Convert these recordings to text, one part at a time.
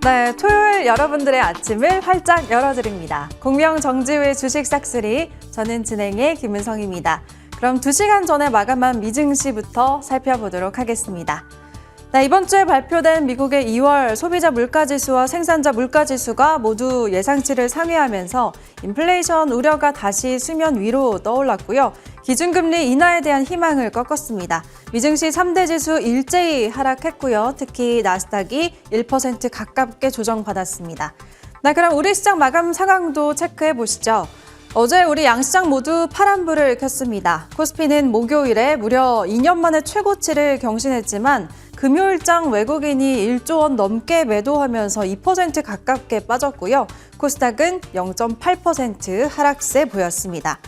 네, 토요일 여러분들의 아침을 활짝 열어드립니다. 공명 정지우의 주식 싹쓸이, 저는 진행의 김은성입니다. 그럼 2시간 전에 마감한 미증시부터 살펴보도록 하겠습니다. 네, 이번 주에 발표된 미국의 2월 소비자 물가지수와 생산자 물가지수가 모두 예상치를 상회하면서 인플레이션 우려가 다시 수면 위로 떠올랐고요. 기준금리 인하에 대한 희망을 꺾었습니다. 미증시 3대 지수 일제히 하락했고요. 특히 나스닥이 1% 가깝게 조정받았습니다. 네, 그럼 우리 시장 마감 상황도 체크해 보시죠. 어제 우리 양시장 모두 파란불을 켰습니다. 코스피는 목요일에 무려 2년 만에 최고치를 경신했지만 금요일장 외국인이 1조 원 넘게 매도하면서 2% 가깝게 빠졌고요. 코스닥은 0.8% 하락세 보였습니다.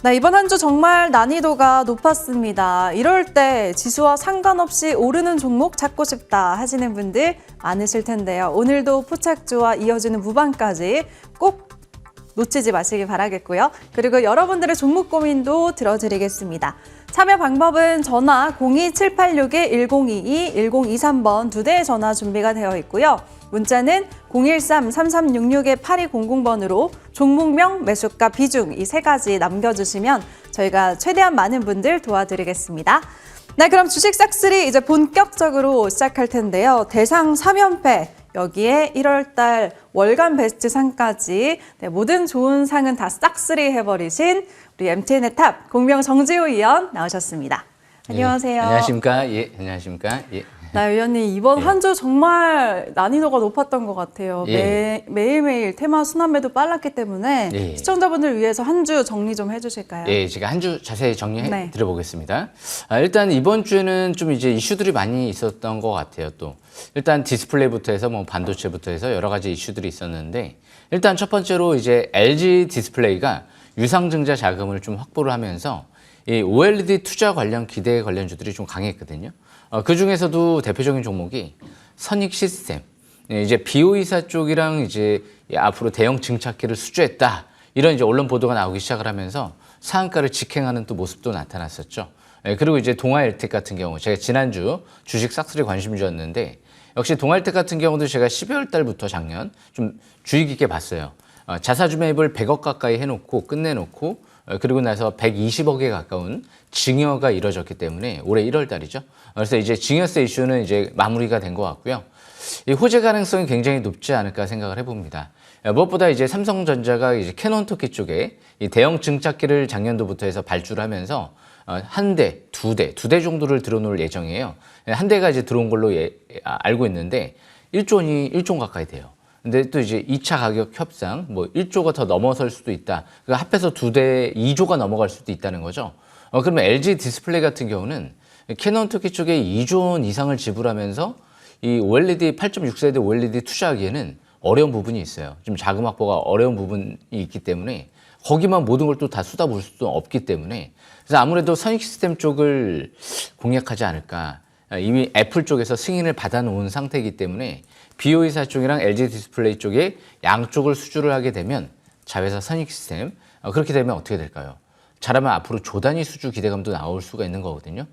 네, 이번 한 주 정말 난이도가 높았습니다. 이럴 때 지수와 상관없이 오르는 종목 찾고 싶다 하시는 분들 많으실 텐데요. 오늘도 포착주와 이어지는 무반까지 꼭 놓치지 마시기 바라겠고요. 그리고 여러분들의 종목 고민도 들어드리겠습니다. 참여 방법은 전화 02786-1022, 1023번 2대의 전화 준비가 되어 있고요. 문자는 013-3366-8200번으로 종목명, 매수가, 비중 이 3가지 남겨주시면 저희가 최대한 많은 분들 도와드리겠습니다. 네, 그럼 주식 싹쓸이 이제 본격적으로 시작할 텐데요. 대상 3연패. 여기에 1월달 월간 베스트 상까지 모든 좋은 상은 다 싹쓸이 해버리신 우리 MTN의 탑 공명 정지우 위원 나오셨습니다. 안녕하세요. 예, 안녕하십니까? 예, 안녕하십니까? 예. 네, 위원님 이번 한 주 정말 난이도가 높았던 것 같아요. 예. 매일매일 테마 순환매도 빨랐기 때문에 예. 시청자분들 위해서 한 주 정리 좀 해주실까요? 예, 제가 한 주 자세히 정리해 네. 드려보겠습니다. 일단 이번 주에는 좀 이제 이슈들이 많이 있었던 것 같아요. 또 일단 디스플레이부터 해서 뭐 반도체부터 해서 여러 가지 이슈들이 있었는데 일단 첫 번째로 이제 LG 디스플레이가 유상증자 자금을 좀 확보를 하면서 이 OLED 투자 관련 기대 관련주들이 좀 강했거든요. 그 중에서도 대표적인 종목이 선익 시스템, 이제 비오이사 쪽이랑 이제 앞으로 대형 증착기를 수주했다. 이런 이제 언론 보도가 나오기 시작을 하면서 상한가를 직행하는 또 모습도 나타났었죠. 그리고 이제 동아일텍 같은 경우 제가 지난주 주식 싹쓸이 관심주였는데 역시 동아일텍 같은 경우도 제가 12월 달부터 작년 좀 주의 깊게 봤어요. 자사주 매입을 100억 가까이 해놓고 끝내놓고 그리고 나서 120억에 가까운 증여가 이뤄졌기 때문에 올해 1월 달이죠. 그래서 이제 증여세 이슈는 이제 마무리가 된 것 같고요. 이 호재 가능성이 굉장히 높지 않을까 생각을 해봅니다. 무엇보다 이제 삼성전자가 이제 캐논토키 쪽에 이 대형 증착기를 작년도부터 해서 발주를 하면서 한 대, 두 대 정도를 들어놓을 예정이에요. 한 대가 이제 들어온 걸로 알고 있는데 1조 원이 1조 원 가까이 돼요. 근데 또 이제 2차 가격 협상, 뭐 1조가 더 넘어설 수도 있다. 그러니까 합해서 2대 2조가 넘어갈 수도 있다는 거죠. 그러면 LG 디스플레이 같은 경우는 캐논토키 쪽에 2조 원 이상을 지불하면서 이 OLED 8.6세대 OLED 투자하기에는 어려운 부분이 있어요. 좀 자금 확보가 어려운 부분이 있기 때문에 거기만 모든 걸 또 다 쏟아부을 수도 없기 때문에 그래서 아무래도 선익 시스템 쪽을 공략하지 않을까. 이미 애플 쪽에서 승인을 받아놓은 상태이기 때문에 비오이사 쪽이랑 LG 디스플레이 쪽에 양쪽을 수주를 하게 되면 자회사 선익 시스템 그렇게 되면 어떻게 될까요? 잘하면 앞으로 조 단위 수주 기대감도 나올 수가 있는 거거든요.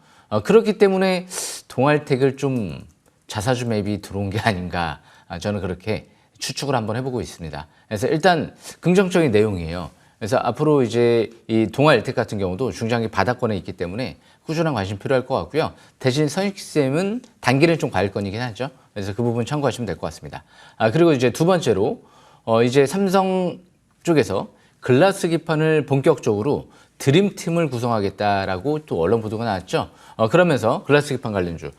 그렇기 때문에 동아일텍을 좀 자사주 매입이 들어온 게 아닌가 저는 그렇게 추측을 한번 해보고 있습니다. 그래서 일단 긍정적인 내용이에요. 그래서 앞으로 이제 이 동아일텍 같은 경우도 중장기 바닥권에 있기 때문에 꾸준한 관심 필요할 것 같고요. 대신 선익시스템은 단기는 좀 과일권이긴 하죠. 그래서 그 부분 참고하시면 될 것 같습니다. 그리고 이제 두 번째로 이제 삼성 쪽에서 글라스 기판을 본격적으로 드림팀을 구성하겠다라고 또 언론 보도가 나왔죠. 그러면서 글라스 기판 관련주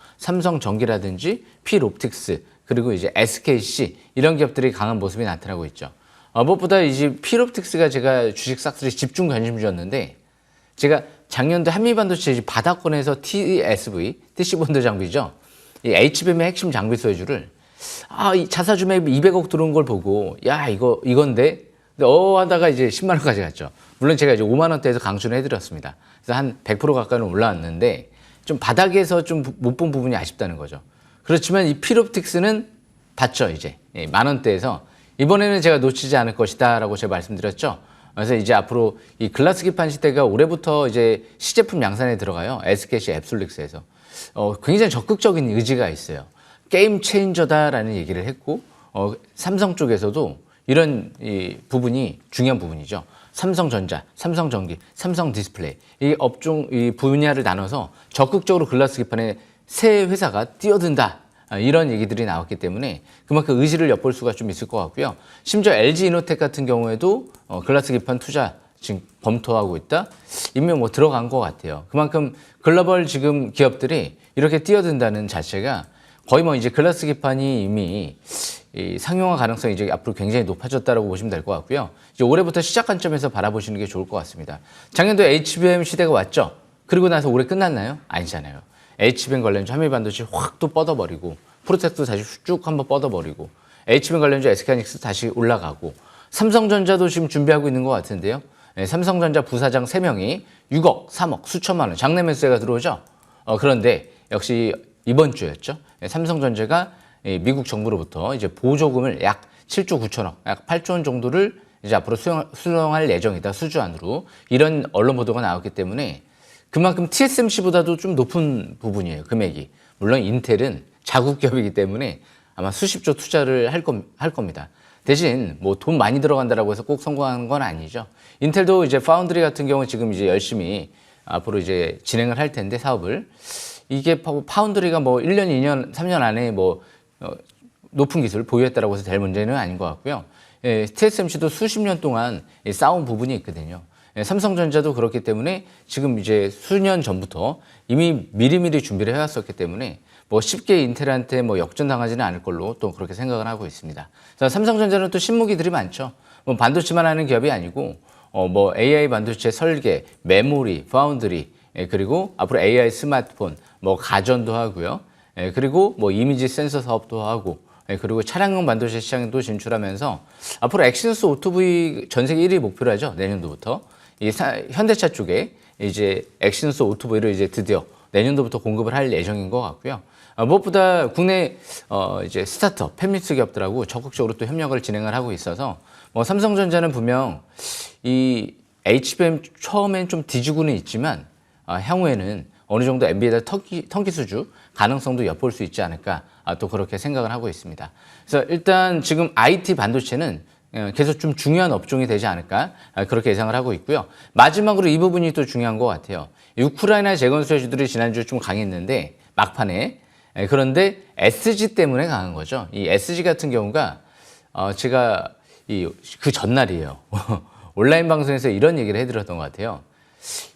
삼성전기라든지 필옵틱스 그리고 이제 SKC 이런 기업들이 강한 모습이 나타나고 있죠. 무엇보다 이제 필옵틱스가 제가 주식 싹쓸이 집중 관심주였는데 제가 작년도 한미반도체 바닥권에서 TSV, TC본드 장비죠. 이 HBM의 핵심 장비 소유주를 이 자사주 매입 200억 들어온 걸 보고 야 이건데 하다가 이제 10만 원까지 갔죠. 물론 제가 이제 5만 원대에서 강추를 해드렸습니다. 그래서 한 100% 가까이는 올라왔는데 좀 바닥에서 좀 못 본 부분이 아쉽다는 거죠. 그렇지만 이 필옵틱스는 봤죠 이제 10,000 원대에서 이번에는 제가 놓치지 않을 것이다라고 제가 말씀드렸죠. 그래서 이제 앞으로 이 글라스 기판 시대가 올해부터 이제 시제품 양산에 들어가요. SKC 앱솔릭스에서 굉장히 적극적인 의지가 있어요. 게임 체인저다라는 얘기를 했고 삼성 쪽에서도 이런 이 부분이 중요한 부분이죠. 삼성전자, 삼성전기, 삼성디스플레이 이 업종 이 분야를 나눠서 적극적으로 글라스 기판에 새 회사가 뛰어든다. 이런 얘기들이 나왔기 때문에 그만큼 의지를 엿볼 수가 좀 있을 것 같고요. 심지어 LG이노텍 같은 경우에도 글라스 기판 투자 지금 검토하고 있다. 이미 뭐 들어간 것 같아요. 그만큼 글로벌 지금 기업들이 이렇게 뛰어든다는 자체가 거의 뭐 이제 글라스 기판이 이미 이 상용화 가능성이 이제 앞으로 굉장히 높아졌다라고 보시면 될 것 같고요. 이제 올해부터 시작 관점에서 바라보시는 게 좋을 것 같습니다. 작년도 HBM 시대가 왔죠. 그리고 나서 올해 끝났나요? 아니잖아요. HBM 관련주 한미반도체 확 또 뻗어버리고 프로텍도 다시 쭉 한번 뻗어버리고 HBM 관련주 SK하이닉스 다시 올라가고 삼성전자도 지금 준비하고 있는 것 같은데요. 네, 삼성전자 부사장 3명이 6억, 3억, 수천만 원 장내 매수세가 들어오죠. 그런데 역시 이번 주였죠. 네, 삼성전자가 미국 정부로부터 이제 보조금을 약 7조 9천억, 약 8조 원 정도를 이제 앞으로 수령할 예정이다. 수주안으로 이런 언론 보도가 나왔기 때문에 그만큼 TSMC보다도 좀 높은 부분이에요. 금액이. 물론 인텔은 자국 기업이기 때문에 아마 수십조 투자를 할 겁니다. 대신 뭐 돈 많이 들어간다라고 해서 꼭 성공하는 건 아니죠. 인텔도 이제 파운드리 같은 경우 지금 이제 열심히 앞으로 이제 진행을 할 텐데 사업을 이게 파운드리가 뭐 1년, 2년, 3년 안에 뭐 높은 기술을 보유했다라고 해서 될 문제는 아닌 것 같고요. TSMC도 수십 년 동안 쌓아온 부분이 있거든요. 삼성전자도 그렇기 때문에 지금 이제 수년 전부터 이미 미리미리 준비를 해왔었기 때문에 뭐 쉽게 인텔한테 뭐 역전당하지는 않을 걸로 또 그렇게 생각을 하고 있습니다. 자, 삼성전자는 또 신무기들이 많죠. 뭐 반도체만 하는 기업이 아니고 뭐 AI 반도체 설계, 메모리, 파운드리, 그리고 앞으로 AI 스마트폰, 뭐 가전도 하고요. 그리고 뭐 이미지 센서 사업도 하고, 그리고 차량용 반도체 시장도 진출하면서 앞으로 엑시너스 오토V 전 세계 1위 목표로 하죠. 내년도부터. 현대차 쪽에 이제 엑시너스 오토V를 이제 드디어 내년도부터 공급을 할 예정인 것 같고요. 무엇보다 국내 이제 스타트업, 팹리스 기업들하고 적극적으로 또 협력을 진행을 하고 있어서 뭐 삼성전자는 분명 이 HBM 처음엔 좀 뒤지고는 있지만 향후에는 어느 정도 엔비디아 턴기 수주 가능성도 엿볼 수 있지 않을까 또 그렇게 생각을 하고 있습니다. 그래서 일단 지금 IT 반도체는 계속 좀 중요한 업종이 되지 않을까 그렇게 예상을 하고 있고요. 마지막으로 이 부분이 또 중요한 것 같아요. 우크라이나 재건 수혜주들이 지난주에 좀 강했는데 막판에 그런데 SG 때문에 강한 거죠. 이 SG 같은 경우가 제가 그 전날이에요. 온라인 방송에서 이런 얘기를 해드렸던 것 같아요.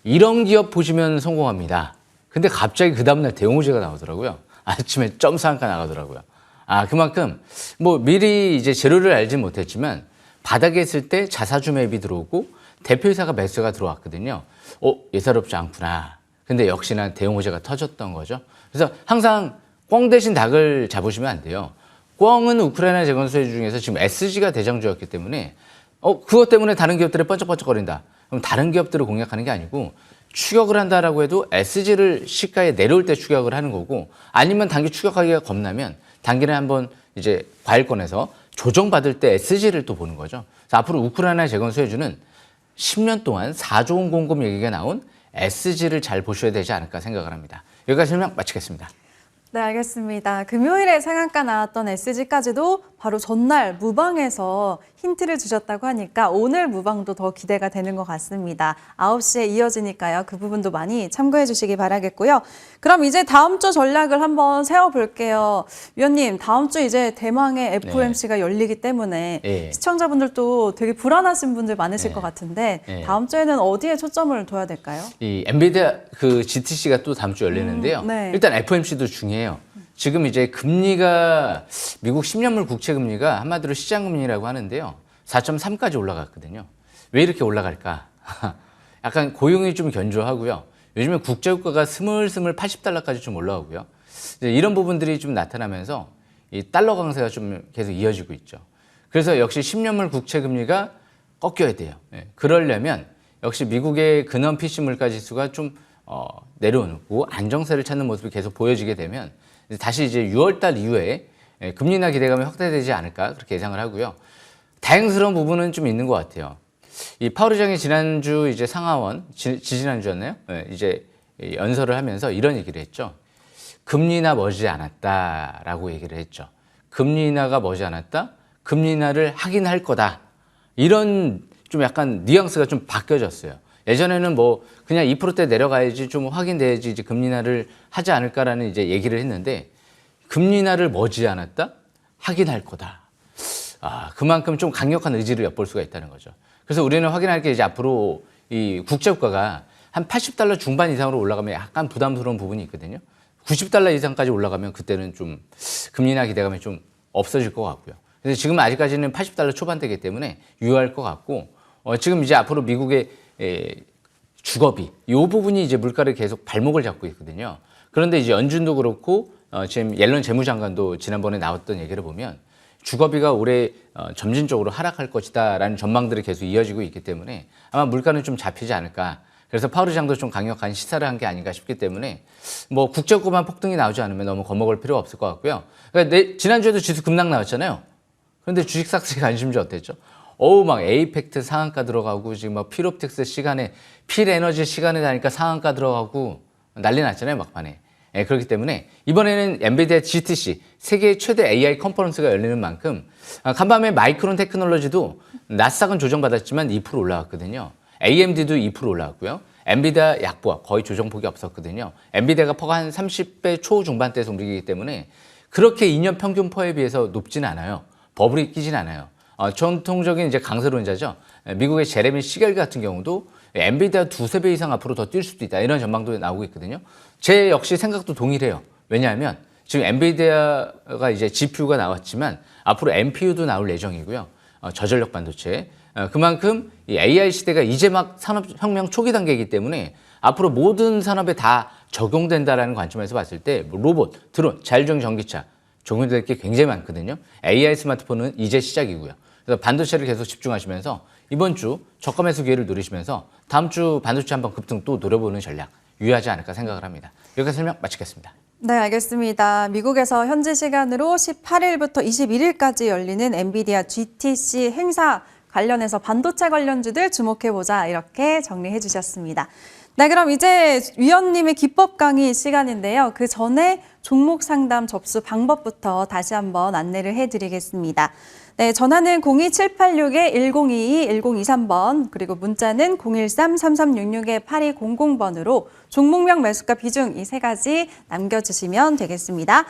이런 기업 보시면 성공합니다. 근데 갑자기 그 다음날 대형우제가 나오더라고요. 아침에 점상가 나가더라고요. 그만큼 뭐 미리 이제 재료를 알지 못했지만 바닥에 있을 때 자사주 매입이 들어오고 대표이사가 매수가 들어왔거든요. 예사롭지 않구나. 근데 역시나 대형우제가 터졌던 거죠. 그래서 항상 꿩 대신 닭을 잡으시면 안 돼요. 꿩은 우크라이나 재건 수혜 중에서 지금 SG가 대장주였기 때문에 그것 때문에 다른 기업들이 번쩍번쩍거린다. 그럼 다른 기업들을 공략하는 게 아니고 추격을 한다라고 해도 SG를 시가에 내려올 때 추격을 하는 거고 아니면 단기 추격하기가 겁나면 단기는 한번 이제 과일권에서 조정받을 때 SG를 또 보는 거죠. 그래서 앞으로 우크라이나 재건 수혜주는 10년 동안 4조 원 공급 얘기가 나온 SG를 잘 보셔야 되지 않을까 생각을 합니다. 여기까지 설명 마치겠습니다. 네, 알겠습니다. 금요일에 상한가 나왔던 SG까지도 바로 전날 무방에서 힌트를 주셨다고 하니까 오늘 무방도 더 기대가 되는 것 같습니다. 9시에 이어지니까요. 그 부분도 많이 참고해 주시기 바라겠고요. 그럼 이제 다음 주 전략을 한번 세워볼게요. 위원님, 다음 주 이제 대망의 FOMC가 열리기 때문에 시청자분들도 되게 불안하신 분들 많으실 것 같은데 다음 주에는 어디에 초점을 둬야 될까요? 이 엔비디아 그 GTC가 또 다음 주 열리는데요. 일단 FOMC도 중요해요. 지금 이제 금리가 미국 10년물 국채 금리가 한마디로 시장 금리라고 하는데요. 4.3까지 올라갔거든요. 왜 이렇게 올라갈까? 약간 고용이 좀 견조하고요. 요즘에 국제유가가 스물스물 80달러까지 좀 올라오고요. 이런 부분들이 좀 나타나면서 이 달러 강세가 좀 계속 이어지고 있죠. 그래서 역시 10년물 국채 금리가 꺾여야 돼요. 그러려면 역시 미국의 근원 PC 물가 지수가 좀 내려오고 안정세를 찾는 모습이 계속 보여지게 되면 다시 이제 6월달 이후에 금리 인하 기대감이 확대되지 않을까 그렇게 예상을 하고요. 다행스러운 부분은 좀 있는 것 같아요. 이 파월 의장이 지난주 이제 상하원 지지난주였나요? 이제 연설을 하면서 이런 얘기를 했죠. 금리 인하 머지 않았다라고 얘기를 했죠. 금리 인하가 머지않았다. 금리 인하를 하긴 할 거다. 이런 좀 약간 뉘앙스가 좀 바뀌어졌어요. 예전에는 뭐 그냥 2%대 내려가야지 좀 확인돼야지 이제 금리 인하를 하지 않을까라는 이제 얘기를 했는데 금리 인하를 머지않았다. 하긴 할 거다. 그만큼 좀 강력한 의지를 엿볼 수가 있다는 거죠. 그래서 우리는 확인할 게 이제 앞으로 이 국제유가가 한 80달러 중반 이상으로 올라가면 약간 부담스러운 부분이 있거든요. 90달러 이상까지 올라가면 그때는 좀 금리 인하 기대감이 좀 없어질 것 같고요. 그래서 지금 아직까지는 80달러 초반대이기 때문에 유효할 것 같고, 지금 이제 앞으로 미국의 주거비, 이 부분이 이제 물가를 계속 발목을 잡고 있거든요. 그런데 이제 연준도 그렇고, 지금 옐런 재무장관도 지난번에 나왔던 얘기를 보면 주거비가 올해 점진적으로 하락할 것이다라는 전망들이 계속 이어지고 있기 때문에 아마 물가는 좀 잡히지 않을까. 그래서 파월 의장도 좀 강력한 시사를 한 게 아닌가 싶기 때문에 뭐 국제유가만 폭등이 나오지 않으면 너무 겁먹을 필요가 없을 것 같고요. 그러니까 지난주에도 지수 급락 나왔잖아요. 그런데 주식 삭스리 관심주 어땠죠? 막 에이펙트 상한가 들어가고 지금 막 필옵틱스 시간에 필에너지 시간에 다니까 상한가 들어가고 난리 났잖아요, 막판에. 그렇기 때문에 이번에는 엔비디아 GTC 세계 최대 AI 컨퍼런스가 열리는 만큼 간밤에 마이크론 테크놀로지도 나스닥은 조정받았지만 2% 올라갔거든요. AMD도 2% 올라갔고요. 엔비디아 약보합 거의 조정폭이 없었거든요. 엔비디아가 퍼가 한 30배 초중반대에서 움직이기 때문에 그렇게 2년 평균 퍼에 비해서 높진 않아요. 버블이 끼진 않아요. 전통적인 이제 강세론자죠. 미국의 제레미 시겔 같은 경우도 엔비디아 두세 배 이상 앞으로 더 뛸 수도 있다. 이런 전망도 나오고 있거든요. 제 역시 생각도 동일해요. 왜냐하면 지금 엔비디아가 이제 GPU가 나왔지만 앞으로 NPU도 나올 예정이고요. 저전력 반도체. 그만큼 이 AI 시대가 이제 막 산업혁명 초기 단계이기 때문에 앞으로 모든 산업에 다 적용된다라는 관점에서 봤을 때 뭐 로봇, 드론, 자율주행 전기차 적용될 게 굉장히 많거든요. AI 스마트폰은 이제 시작이고요. 그래서 반도체를 계속 집중하시면서 이번 주 저가 매수 기회를 누리시면서 다음 주 반도체 한번 급등 또 노려보는 전략 유효하지 않을까 생각을 합니다. 여기까지 설명 마치겠습니다. 네, 알겠습니다. 미국에서 현지 시간으로 18일부터 21일까지 열리는 엔비디아 GTC 행사 관련해서 반도체 관련주들 주목해보자 이렇게 정리해 주셨습니다. 네, 그럼 이제 위원님의 기법 강의 시간인데요. 그 전에 종목 상담 접수 방법부터 다시 한번 안내를 해드리겠습니다. 네, 전화는 02786-1022-1023번 그리고 문자는 013-3366-8200번으로 종목명 매수가 비중 이 세 가지 남겨주시면 되겠습니다.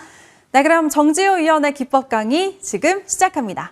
네, 그럼 정지호 위원의 기법 강의 지금 시작합니다.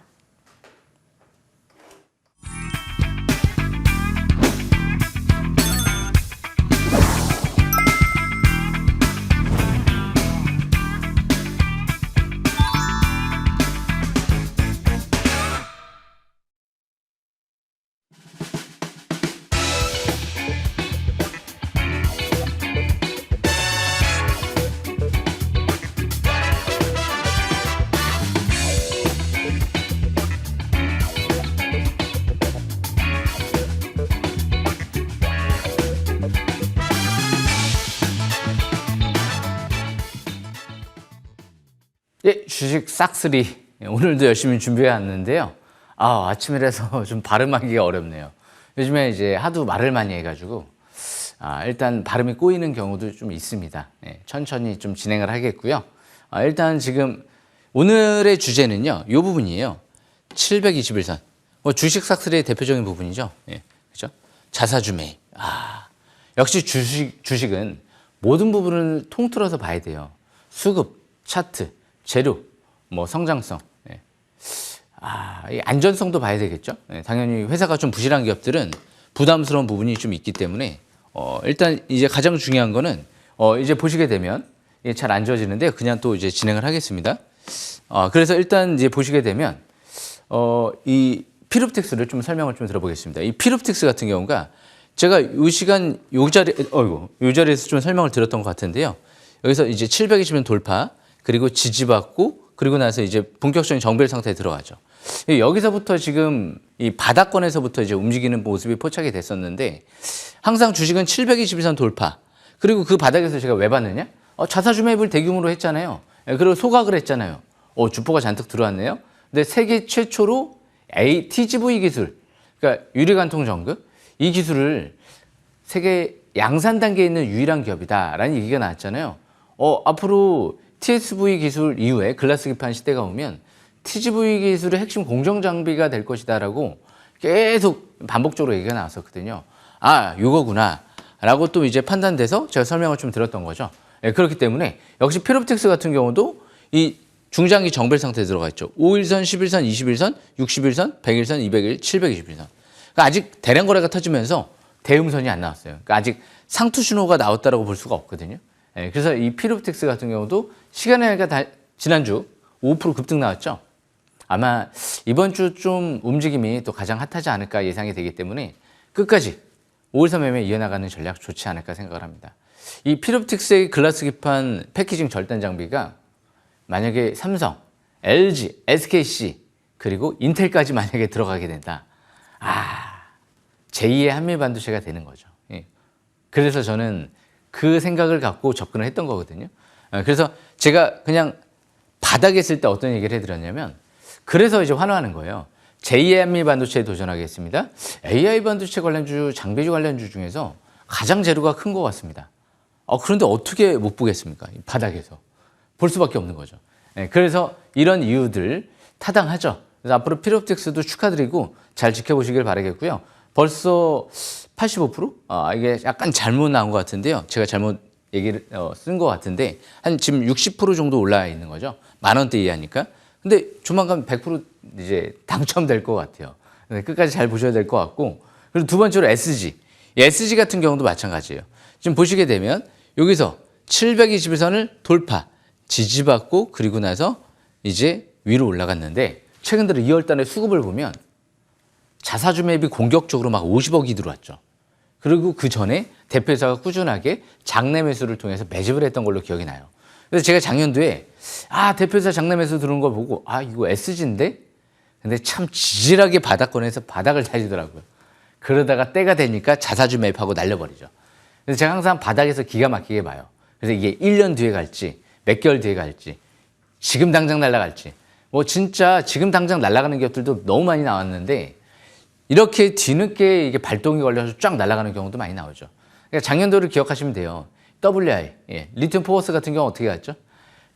예, 주식 싹쓸이 오늘도 열심히 준비해 왔는데요. 아침이라서 좀 발음하기가 어렵네요. 요즘에 이제 하도 말을 많이 해가지고 일단 발음이 꼬이는 경우도 좀 있습니다. 천천히 좀 진행을 하겠고요. 일단 지금 오늘의 주제는요, 이 부분이에요. 721선. 주식 싹쓸이의 대표적인 부분이죠. 그렇죠? 자사주 매입. 역시 주식은 모든 부분을 통틀어서 봐야 돼요. 수급, 차트, 재료, 성장성, 이 안전성도 봐야 되겠죠. 당연히 회사가 좀 부실한 기업들은 부담스러운 부분이 좀 있기 때문에 일단 이제 가장 중요한 거는 이제 보시게 되면 잘 안 지워지는데 그냥 또 이제 진행을 하겠습니다. 그래서 일단 이제 보시게 되면 이 필옵틱스를 좀 설명을 좀 들어보겠습니다. 이 필옵틱스 같은 경우가 제가 이 시간 요 자리에서 좀 설명을 드렸던 것 같은데요. 여기서 이제 720원 돌파. 그리고 지지받고 그리고 나서 이제 본격적인 정배열 상태에 들어가죠. 여기서부터 지금 이 바닥권에서부터 이제 움직이는 모습이 포착이 됐었는데 항상 주식은 722선 돌파 그리고 그 바닥에서 제가 왜 봤느냐? 자사주 매입을 대규모로 했잖아요. 그리고 소각을 했잖아요. 주포가 잔뜩 들어왔네요. 근데 세계 최초로 TGV 기술, 그러니까 유리관통 전극 이 기술을 세계 양산 단계에 있는 유일한 기업이다라는 얘기가 나왔잖아요. 앞으로 TSV 기술 이후에 글라스 기판 시대가 오면 TGV 기술의 핵심 공정 장비가 될 것이다라고 계속 반복적으로 얘기가 나왔었거든요. 아, 요거구나 라고 또 이제 판단돼서 제가 설명을 좀 드렸던 거죠. 예, 그렇기 때문에 역시 필옵틱스 같은 경우도 이 중장기 정벨 상태에 들어가 있죠. 5일선, 11선, 21선, 61선, 100일선, 200일, 721선. 그러니까 아직 대량 거래가 터지면서 대음선이 안 나왔어요. 그러니까 아직 상투 신호가 나왔다고 볼 수가 없거든요. 예, 그래서 이 필옵틱스 같은 경우도 시간에 지난주 5% 급등 나왔죠. 아마 이번 주 좀 움직임이 또 가장 핫하지 않을까 예상이 되기 때문에 끝까지 5일선 매매 이어나가는 전략 좋지 않을까 생각을 합니다. 이 필옵틱스의 글라스 기판 패키징 절단 장비가 만약에 삼성, LG, SKC 그리고 인텔까지 만약에 들어가게 된다. 제2의 한미 반도체가 되는 거죠. 예. 그래서 저는 그 생각을 갖고 접근을 했던 거거든요. 그래서 제가 그냥 바닥에 있을 때 어떤 얘기를 해드렸냐면 그래서 이제 환호하는 거예요. 제2의 한미 반도체에 도전하겠습니다. AI 반도체 관련주, 장비주 관련주 중에서 가장 재료가 큰 것 같습니다. 그런데 어떻게 못 보겠습니까? 이 바닥에서. 볼 수밖에 없는 거죠. 그래서 이런 이유들 타당하죠. 그래서 앞으로 필옵틱스도 축하드리고 잘 지켜보시길 바라겠고요. 벌써 85%? 이게 약간 잘못 나온 것 같은데요. 제가 잘못 얘기를 쓴 것 같은데 한 지금 60% 정도 올라 있는 거죠. 10,000원대 이하니까. 근데 조만간 100% 이제 당첨될 것 같아요. 끝까지 잘 보셔야 될 것 같고. 그리고 두 번째로 SG. SG 같은 경우도 마찬가지예요. 지금 보시게 되면 여기서 721선을 돌파, 지지받고 그리고 나서 이제 위로 올라갔는데 최근 들어 2월 달에 수급을 보면 자사주 매입이 공격적으로 막 50억이 들어왔죠. 그리고 그 전에 대표이사가 꾸준하게 장내 매수를 통해서 매집을 했던 걸로 기억이 나요. 그래서 제가 작년도에 대표이사 장내 매수 들어온 거 보고 이거 SG인데? 근데 참 지질하게 바닥권에서 바닥을 다지더라고요. 그러다가 때가 되니까 자사주 매입하고 날려버리죠. 그래서 제가 항상 바닥에서 기가 막히게 봐요. 그래서 이게 1년 뒤에 갈지 몇 개월 뒤에 갈지 지금 당장 날아갈지 뭐 진짜 지금 당장 날아가는 기업들도 너무 많이 나왔는데 이렇게 뒤늦게 이게 발동이 걸려서 쫙 날아가는 경우도 많이 나오죠. 그러니까 작년도를 기억하시면 돼요. WI, 리튬 포워스 같은 경우 어떻게 갔죠?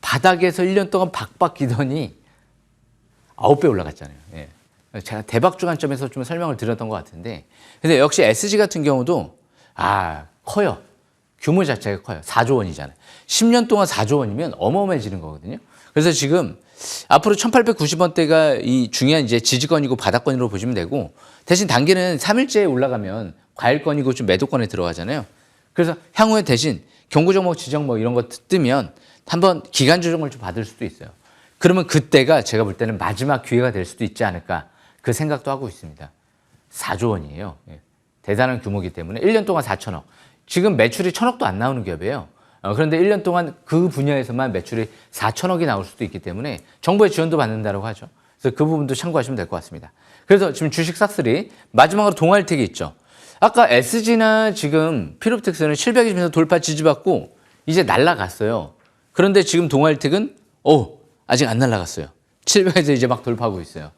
바닥에서 1년 동안 박박 기더니 9배 올라갔잖아요. 제가 대박 주간점에서 좀 설명을 드렸던 것 같은데 근데 역시 SG 같은 경우도 커요. 규모 자체가 커요. 4조 원이잖아요. 10년 동안 4조 원이면 어마어마해지는 거거든요. 그래서 지금 앞으로 1890원대가 이 중요한 이제 지지권이고 바닥권으로 보시면 되고 대신 단계는 3일째에 올라가면 과일권이고 좀 매도권에 들어가잖아요. 그래서 향후에 대신 경고 종목, 지정목 이런 거 뜨면 한번 기간 조정을 좀 받을 수도 있어요. 그러면 그때가 제가 볼 때는 마지막 기회가 될 수도 있지 않을까 그 생각도 하고 있습니다. 4조 원이에요. 대단한 규모이기 때문에 1년 동안 4천억. 지금 매출이 1,000억도 안 나오는 기업이에요. 그런데 1년 동안 그 분야에서만 매출이 4천억이 나올 수도 있기 때문에 정부의 지원도 받는다고 하죠. 그래서 그 부분도 참고하시면 될 것 같습니다. 그래서 지금 주식 싹쓸이 마지막으로 동아일텍이 있죠. 아까 SG나 지금 필옵틱스는 720에서 돌파 지지받고 이제 날아갔어요. 그런데 지금 동아일텍은 아직 안 날아갔어요. 700에서 이제 막 돌파하고 있어요.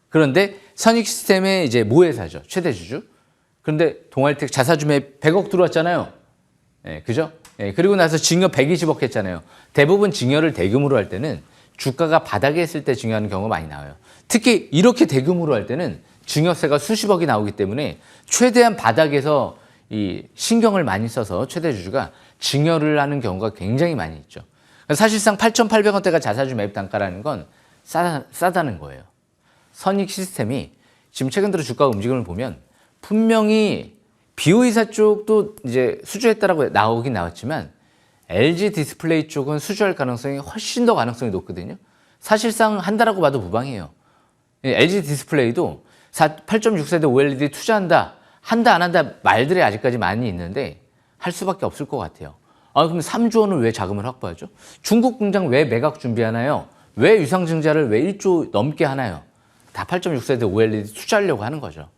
그런데 선익시스템의 이제 모회사죠. 최대 주주. 그런데 동아일텍 자사주 매입 100억 들어왔잖아요. 그죠? 그리고 나서 증여 120억 했잖아요. 대부분 증여를 대규모로 할 때는 주가가 바닥에 있을 때 증여하는 경우가 많이 나와요. 특히 이렇게 대규모로 할 때는 증여세가 수십억이 나오기 때문에 최대한 바닥에서 이 신경을 많이 써서 최대 주주가 증여를 하는 경우가 굉장히 많이 있죠. 사실상 8,800원대가 자사주 매입 단가라는 건 싸다는 거예요. 선익 시스템이 지금 최근 들어 주가 움직임을 보면 분명히 비오이사 쪽도 이제 수주했다라고 나오긴 나왔지만 LG 디스플레이 쪽은 수주할 가능성이 훨씬 더 가능성이 높거든요. 사실상 한다라고 봐도 무방해요. LG 디스플레이도 8.6세대 OLED 투자한다, 한다 안 한다 말들이 아직까지 많이 있는데 할 수밖에 없을 것 같아요. 그럼 3조 원을 왜 자금을 확보하죠? 중국 공장 왜 매각 준비하나요? 왜 유상증자를 왜 1조 넘게 하나요? 다 8.6세대 OLED 투자하려고 하는 거죠.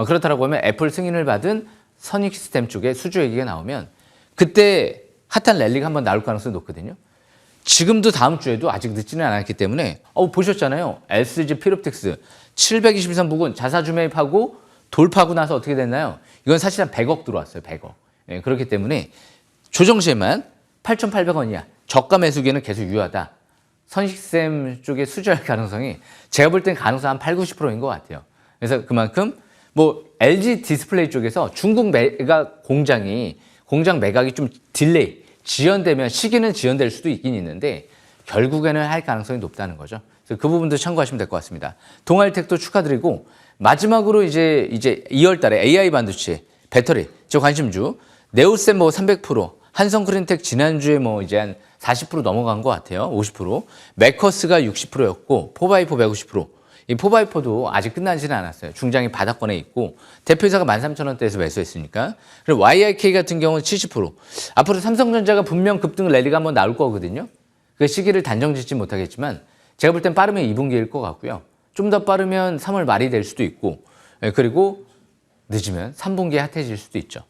그렇다고 하면 애플 승인을 받은 선익 시스템 쪽에 수주 얘기가 나오면 그때 핫한 랠리가 한번 나올 가능성이 높거든요. 지금도 다음 주에도 아직 늦지는 않았기 때문에 보셨잖아요. SG 필옵틱스 720선 부근 자사주 매입하고 돌파하고 나서 어떻게 됐나요? 이건 사실상 100억 들어왔어요. 100억. 그렇기 때문에 조정 시에만 8,800원 이하 저가 매수기에는 계속 유효하다. 선식쌤 쪽에 수주할 가능성이 제가 볼 땐 가능성 한 8, 90%인 것 같아요. 그래서 그만큼 뭐 LG 디스플레이 쪽에서 중국 매각 공장 매각이 좀 딜레이, 지연되면 시기는 지연될 수도 있긴 있는데 결국에는 할 가능성이 높다는 거죠. 그래서 그 부분도 참고하시면 될 것 같습니다. 동아일텍도 축하드리고 마지막으로 이제 2월 달에 AI 반도체 배터리 저 관심주 네오셈 뭐 300%, 한성크린텍 지난주에 뭐 이제 한 40% 넘어간 것 같아요. 50%. 메커스가 60%였고 포바이포 150%. 이 포바이포도 아직 끝나지는 않았어요. 중장이 바닥권에 있고 대표이사가 13,000원대에서 매수했으니까. 그리고 YIK 같은 경우는 70%. 앞으로 삼성전자가 분명 급등 랠리가 한번 나올 거거든요. 그 시기를 단정 짓지 못하겠지만 제가 볼 땐 빠르면 2분기일 것 같고요. 좀 더 빠르면 3월 말이 될 수도 있고 그리고 늦으면 3분기에 핫해질 수도 있죠.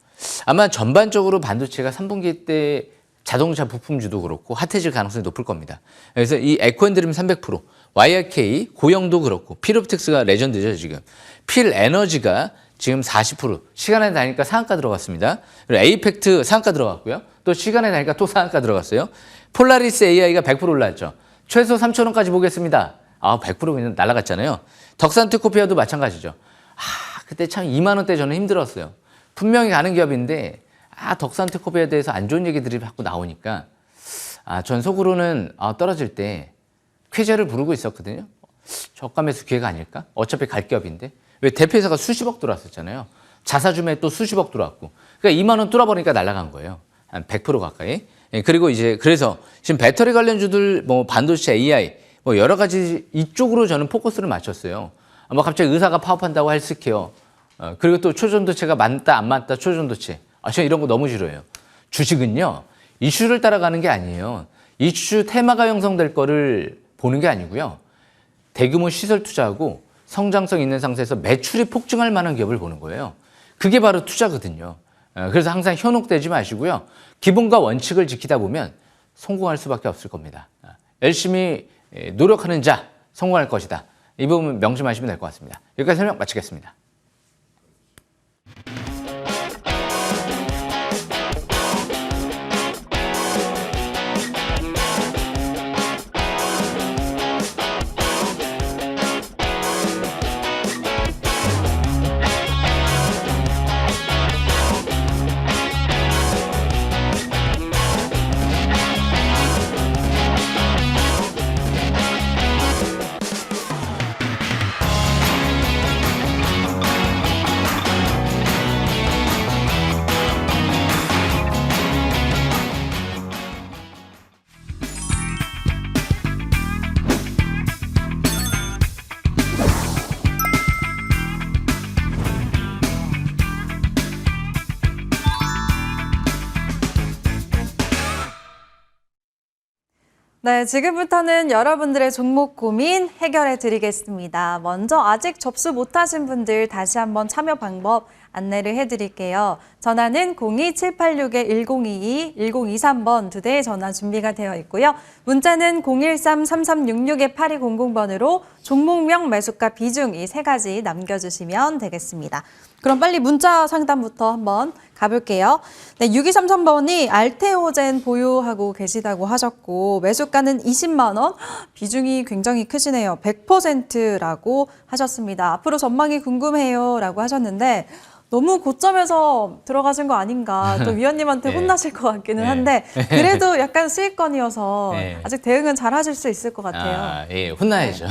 아마 전반적으로 반도체가 3분기 때 자동차 부품주도 그렇고 핫해질 가능성이 높을 겁니다. 그래서 이 에코앤드림 300%, YRK, 고영도 그렇고 필옵틱스가 레전드죠 지금. 필에너지가 지금 40% 시간에 다니까 상한가 들어갔습니다. 그리고 에이펙트 상한가 들어갔고요. 또 시간에 다니까 또 상한가 들어갔어요. 폴라리스 AI가 100% 올랐죠. 최소 3,000원까지 보겠습니다. 100% 그냥 날아갔잖아요. 덕산트코피아도 마찬가지죠. 그때 참 2만 원대 저는 힘들었어요. 분명히 가는 기업인데 덕산트코피아에 대해서 안 좋은 얘기들이 자꾸 나오니까 전 속으로는 떨어질 때 쾌재를 부르고 있었거든요. 저가 매수 기회가 아닐까? 어차피 갈 기업인데. 왜 대표이사가 수십억 들어왔었잖아요. 자사주에 또 수십억 들어왔고. 그러니까 2만 원 뚫어버리니까 날아간 거예요. 한 100% 가까이. 그리고 이제 그래서 지금 배터리 관련주들 뭐 반도체 AI 뭐 여러 가지 이쪽으로 저는 포커스를 맞췄어요. 뭐 갑자기 의사가 파업한다고 헬스케어. 그리고 또 초전도체가 맞다 안 맞다 초전도체. 저 이런 거 너무 싫어해요. 주식은요. 이슈를 따라가는 게 아니에요. 이슈 테마가 형성될 거를 보는 게 아니고요. 대규모 시설 투자하고 성장성 있는 상태에서 매출이 폭증할 만한 기업을 보는 거예요. 그게 바로 투자거든요. 그래서 항상 현혹되지 마시고요. 기본과 원칙을 지키다 보면 성공할 수밖에 없을 겁니다. 열심히 노력하는 자 성공할 것이다. 이 부분 명심하시면 될 것 같습니다. 여기까지 설명 마치겠습니다. 네, 지금부터는 여러분들의 종목 고민 해결해 드리겠습니다. 먼저 아직 접수 못하신 분들 다시 한번 참여 방법 안내를 해드릴게요. 전화는 02786-1022, 1023번 두 대의 전화 준비가 되어 있고요. 문자는 013-3366-8200번으로 종목명, 매수가, 비중 이 세 가지 남겨주시면 되겠습니다. 그럼 빨리 문자 상담부터 한번 가볼게요. 네, 6233번이 알테오젠 보유하고 계시다고 하셨고 매수가는 20만 원, 비중이 굉장히 크시네요. 100%라고 하셨습니다. 앞으로 전망이 궁금해요 라고 하셨는데 너무 고점에서 들어가신 거 아닌가 또 위원님한테 네. 혼나실 것 같기는 한데 그래도 약간 수익권이어서 네. 아직 대응은 잘 하실 수 있을 것 같아요. 예, 혼나야죠.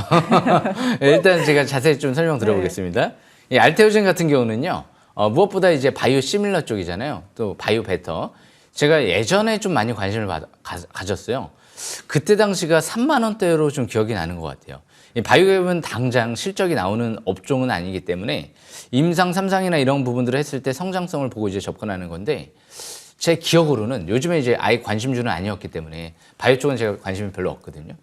일단 제가 자세히 좀 설명 들어보겠습니다. 이 알테오젠 같은 경우는요, 무엇보다 이제 바이오 시밀러 쪽이잖아요. 또 바이오 베터. 제가 예전에 좀 많이 관심을 가졌어요. 그때 당시가 3만 원대로 좀 기억이 나는 것 같아요. 이 바이오업은 당장 실적이 나오는 업종은 아니기 때문에 임상, 삼상이나 이런 부분들을 했을 때 성장성을 보고 이제 접근하는 건데 제 기억으로는 요즘에 이제 아예 관심주는 아니었기 때문에 바이오 쪽은 제가 관심이 별로 없거든요.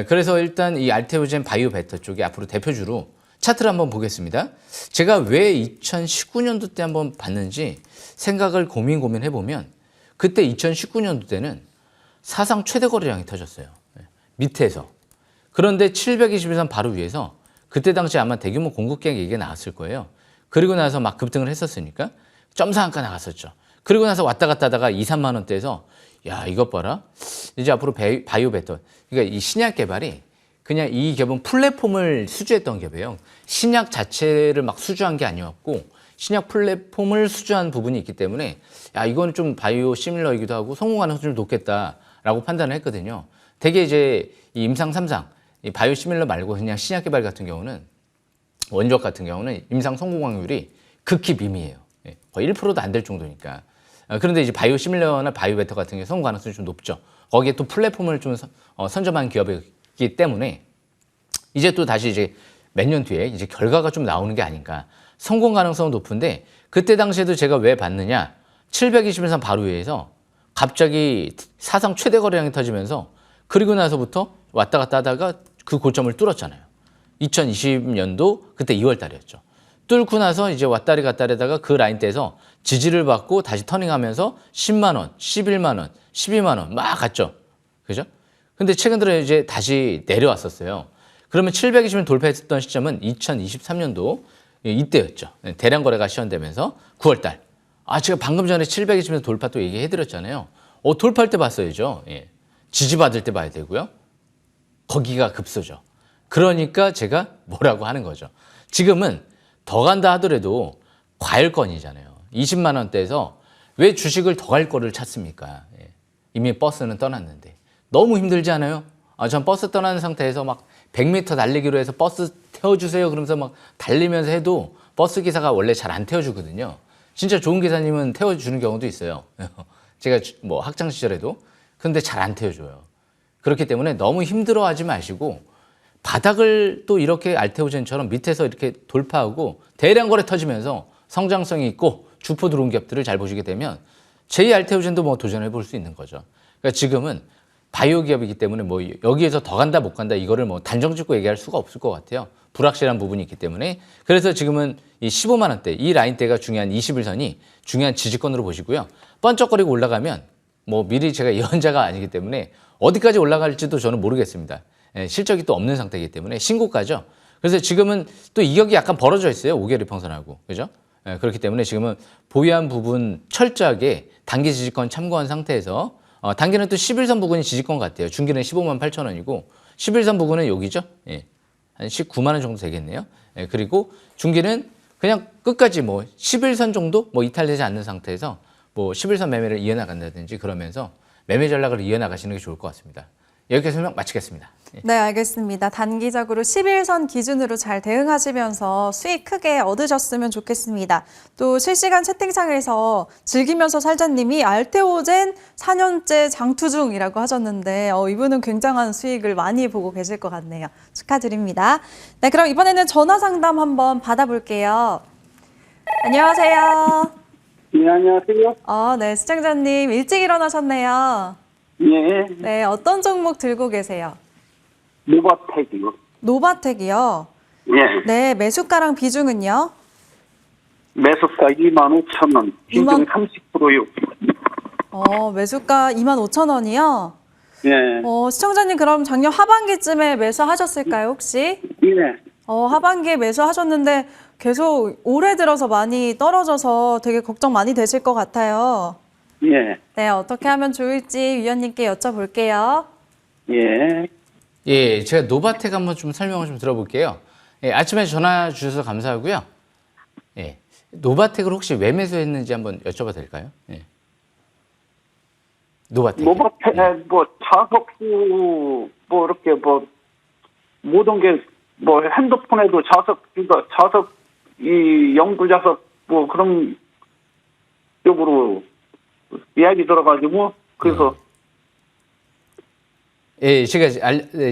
그래서 일단 이 알테오젠 바이오 베터 쪽이 앞으로 대표주로 차트를 한번 보겠습니다. 제가 왜 2019년도 때 한번 봤는지 생각을 고민해보면 그때 2019년도 때는 사상 최대 거래량이 터졌어요. 밑에서. 그런데 720일선 바로 위에서 그때 당시 아마 대규모 공급 계획 얘기가 나왔을 거예요. 그리고 나서 막 급등을 했었으니까 점상한가 나갔었죠. 그리고 나서 왔다 갔다 하다가 2, 3만 원대에서 야, 이것 봐라. 이제 앞으로 바이오 베터. 그러니까 이 신약 개발이 그냥 이 기업은 플랫폼을 수주했던 기업이에요. 신약 자체를 막 수주한 게 아니었고 신약 플랫폼을 수주한 부분이 있기 때문에 야, 이거는 좀 바이오 시밀러이기도 하고 성공 가능성이 좀 높겠다라고 판단을 했거든요. 되게 이제 이 임상 3상, 이 바이오 시밀러 말고 그냥 신약 개발 같은 경우는 원적 같은 경우는 임상 성공 확률이 극히 미미해요. 거의 1%도 안 될 정도니까. 그런데 이제 바이오 시밀러나 바이오 베터 같은 경우 성공 가능성이 좀 높죠. 거기에 또 플랫폼을 좀 선점한 기업이기 때문에 이제 또 다시 이제 몇 년 뒤에 이제 결과가 좀 나오는 게 아닌가. 성공 가능성은 높은데 그때 당시에도 제가 왜 봤느냐. 720선 바로 위에서 갑자기 사상 최대 거래량이 터지면서 그리고 나서부터 왔다 갔다 하다가 그 고점을 뚫었잖아요. 2020년도 그때 2월 달이었죠. 뚫고 나서 이제 왔다리 갔다리다가 그 라인대에서 지지를 받고 다시 터닝하면서 10만 원, 11만 원, 12만 원 막 갔죠. 그죠? 근데 최근 들어 이제 다시 내려왔었어요. 그러면 720을 돌파했던 시점은 2023년도 이때였죠. 대량 거래가 시현되면서 9월 달. 제가 방금 전에 720에서 돌파 또 얘기해드렸잖아요. 돌파할 때 봤어야죠. 예. 지지받을 때 봐야 되고요. 거기가 급소죠. 그러니까 제가 뭐라고 하는 거죠. 지금은 더 간다 하더라도 과열권이잖아요. 20만 원대에서 왜 주식을 더 갈 거를 찾습니까? 예. 이미 버스는 떠났는데. 너무 힘들지 않아요? 전 버스 떠나는 상태에서 막 100m 달리기로 해서 버스 태워주세요. 그러면서 막 달리면서 해도 버스 기사가 원래 잘 안 태워주거든요. 진짜 좋은 기사님은 태워주는 경우도 있어요. 제가 뭐 학창 시절에도. 근데 잘 안 태워줘요. 그렇기 때문에 너무 힘들어하지 마시고 바닥을 또 이렇게 알테오젠처럼 밑에서 이렇게 돌파하고 대량 거래 터지면서 성장성이 있고 주포 들어온 기업들을 잘 보시게 되면 제2 알테오젠도 뭐 도전해 볼 수 있는 거죠. 그러니까 지금은 바이오 기업이기 때문에 뭐 여기에서 더 간다 못 간다 이거를 뭐 단정 짓고 얘기할 수가 없을 것 같아요. 불확실한 부분이 있기 때문에. 그래서 지금은 이 15만 원대 이 라인대가 중요한 21선이 중요한 지지권으로 보시고요. 번쩍거리고 올라가면 뭐 미리 제가 예언자가 아니기 때문에 어디까지 올라갈지도 저는 모르겠습니다. 실적이 또 없는 상태이기 때문에 신고가죠. 그래서 지금은 또 이격이 약간 벌어져 있어요. 5개월 이평선하고. 그죠? 그렇기 때문에 지금은 보유한 부분 철저하게 단기 지지권 참고한 상태에서 단기는 또 11선 부근이 지지권 같아요. 중기는 15만 8천 원이고 11선 부근은 여기죠. 예. 한 19만 원 정도 되겠네요. 예. 그리고 중기는 그냥 끝까지 뭐 11선 정도 뭐 이탈되지 않는 상태에서 뭐 11선 매매를 이어나간다든지 그러면서 매매 전략을 이어나가시는 게 좋을 것 같습니다. 여기까지 설명 마치겠습니다. 네, 알겠습니다. 단기적으로 11선 기준으로 잘 대응하시면서 수익 크게 얻으셨으면 좋겠습니다. 또 실시간 채팅창에서 즐기면서 살자님이 알테오젠 4년째 장투 중이라고 하셨는데 이분은 굉장한 수익을 많이 보고 계실 것 같네요. 축하드립니다. 네, 그럼 이번에는 전화 상담 한번 받아볼게요. 안녕하세요. 네, 안녕하세요. 네, 시청자님 일찍 일어나셨네요. 예, 네, 어떤 종목 들고 계세요? 노바텍이요. 노바텍이요. 예, 네, 매수가랑 비중은요? 매수가 25,000원, 비중 30%요. 매수가 25,000원이요? 예, 시청자님 그럼 작년 하반기쯤에 매수하셨을까요, 혹시? 예, 하반기에 매수하셨는데 계속 올해 들어서 많이 떨어져서 되게 걱정 많이 되실 것 같아요. 예, 네, 어떻게 하면 좋을지 위원님께 여쭤볼게요. 예. 예, 제가 노바텍 한번 좀 설명을 좀 들어볼게요. 예, 아침에 전화 주셔서 감사하고요. 예, 노바텍을 혹시 왜 매수했는지 한번 여쭤봐도 될까요? 예. 노바텍. 노바텍, 뭐, 자석수, 뭐, 이렇게 뭐, 모든 게, 뭐, 핸드폰에도 자석, 그러니까 자석, 이 연구자석, 뭐, 그런 쪽으로 이야기 들어가지고, 그래서, 예, 제가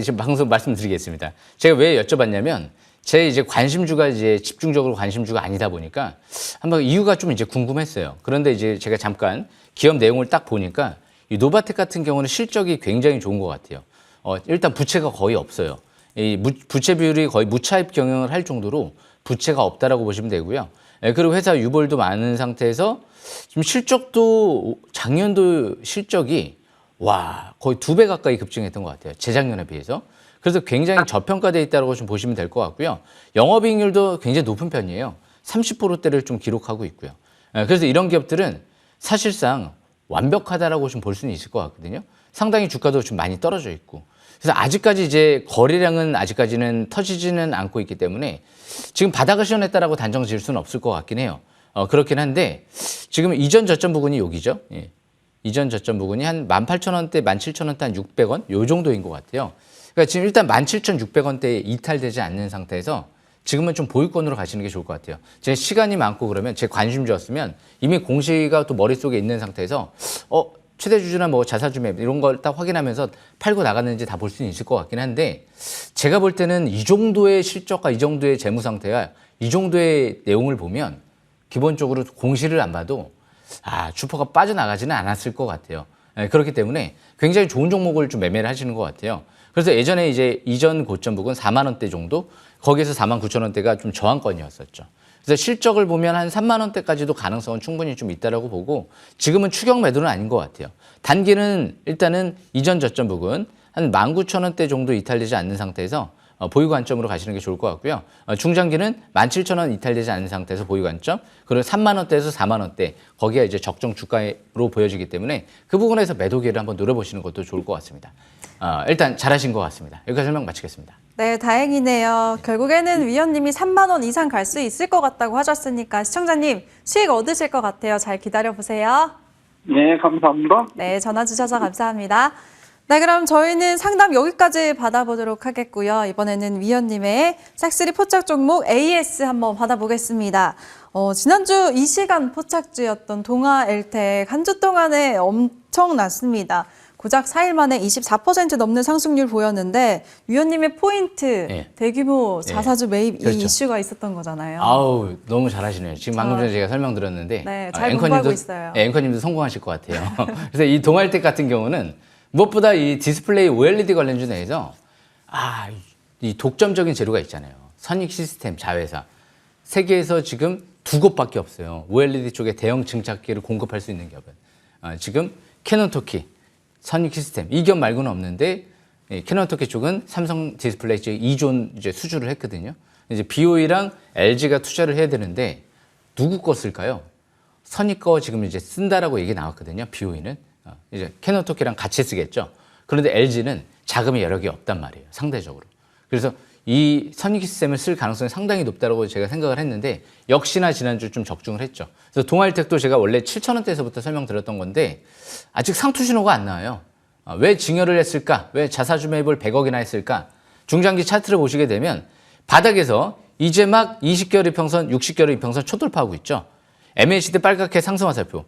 지금 방송 말씀드리겠습니다. 제가 왜 여쭤봤냐면, 제 이제 관심주가 이제 집중적으로 관심주가 아니다 보니까 한번 이유가 좀 이제 궁금했어요. 그런데 이제 제가 잠깐 기업 내용을 딱 보니까 이 노바텍 같은 경우는 실적이 굉장히 좋은 것 같아요. 일단 부채가 거의 없어요. 이 부채 비율이 거의 무차입 경영을 할 정도로 부채가 없다라고 보시면 되고요. 예, 그리고 회사 유보율도 많은 상태에서 지금 실적도 작년도 실적이 거의 2배 가까이 급증했던 것 같아요. 재작년에 비해서. 그래서 굉장히 저평가되어 있다고 좀 보시면 될 것 같고요. 영업이익률도 굉장히 높은 편이에요. 30%대를 좀 기록하고 있고요. 그래서 이런 기업들은 사실상 완벽하다라고 좀 볼 수는 있을 것 같거든요. 상당히 주가도 좀 많이 떨어져 있고. 그래서 아직까지 이제 거래량은 아직까지는 터지지는 않고 있기 때문에 지금 바닥을 시연했다라고 단정 지을 수는 없을 것 같긴 해요. 그렇긴 한데 지금 이전 저점 부근이 여기죠. 예. 이전 저점 부근이 한 18,000원대, 17,000원대 한 600원 요 정도인 것 같아요. 그러니까 지금 일단 17,600원대에 이탈되지 않는 상태에서 지금은 좀 보유권으로 가시는 게 좋을 것 같아요. 제 시간이 많고 그러면 제 관심주였으면 이미 공시가 또 머릿속에 있는 상태에서 최대 주주나 뭐 자사주 맵 이런 걸 딱 확인하면서 팔고 나갔는지 다 볼 수는 있을 것 같긴 한데 제가 볼 때는 이 정도의 실적과 이 정도의 재무 상태와 이 정도의 내용을 보면 기본적으로 공시를 안 봐도 주포가 빠져나가지는 않았을 것 같아요. 그렇기 때문에 굉장히 좋은 종목을 좀 매매를 하시는 것 같아요. 그래서 예전에 이제 이전 고점 부근 4만 원대 정도 거기에서 4만 9천 원대가 좀 저항권이었었죠. 그래서 실적을 보면 한 3만 원대까지도 가능성은 충분히 좀 있다라고 보고 지금은 추격 매도는 아닌 것 같아요. 단기는 일단은 이전 저점 부근 한 19,000원대 정도 이탈되지 않는 상태에서 보유 관점으로 가시는 게 좋을 것 같고요. 중장기는 17,000원 이탈되지 않는 상태에서 보유 관점, 그리고 3만 원대에서 4만 원대 거기가 이제 적정 주가로 보여지기 때문에 그 부분에서 매도 기회를 한번 노려보시는 것도 좋을 것 같습니다. 일단 잘하신 것 같습니다. 여기까지 설명 마치겠습니다. 네, 다행이네요. 결국에는 위원님이 3만 원 이상 갈 수 있을 것 같다고 하셨으니까 시청자님 수익 얻으실 것 같아요. 잘 기다려보세요. 네, 감사합니다. 네, 전화 주셔서 감사합니다. 네, 그럼 저희는 상담 여기까지 받아보도록 하겠고요. 이번에는 위원님의 싹쓸이 포착 종목 AS 한번 받아보겠습니다. 지난주 이 시간 포착주였던 동아엘텍 한 주 동안에 엄청났습니다. 고작 4일 만에 24% 넘는 상승률 보였는데 위원님의 포인트 예. 대규모 자사주 매입 그렇죠. 이 이슈가 있었던 거잖아요. 아우 너무 잘하시네요. 지금 방금 전에 제가 설명드렸는데 네, 잘 공부하고 있어요. 앵커님도 성공하실 것 같아요. 그래서 이 동아일텍 같은 경우는 무엇보다 이 디스플레이 OLED 관련주 내에서 이 독점적인 재료가 있잖아요. 선익 시스템 자회사 세계에서 지금 2곳밖에 없어요. OLED 쪽에 대형 증착기를 공급할 수 있는 기업은 지금 캐논토키 선익 시스템 이 기업 말고는 없는데 캐논토키 쪽은 삼성 디스플레이 쪽 2존 이제 수주를 했거든요. 이제 BOE랑 LG가 투자를 해야 되는데 누구 거 쓸까요? 선익 거 지금 이제 쓴다라고 얘기 나왔거든요. BOE는 이제 캐논토키랑 같이 쓰겠죠. 그런데 LG는 자금이 여러 개 없단 말이에요. 상대적으로. 그래서 이 선익 시스템을 쓸 가능성이 상당히 높다고 제가 생각을 했는데 역시나 지난주 좀 적중을 했죠. 그래서 동아일텍도 제가 원래 7,000원대에서부터 설명드렸던 건데 아직 상투 신호가 안 나와요. 왜 증여를 했을까? 왜 자사주 매입을 100억이나 했을까? 중장기 차트를 보시게 되면 바닥에서 이제 막 20개월 이평선, 60개월 이평선 초돌파하고 있죠. MACD 빨갛게 상승 화살표.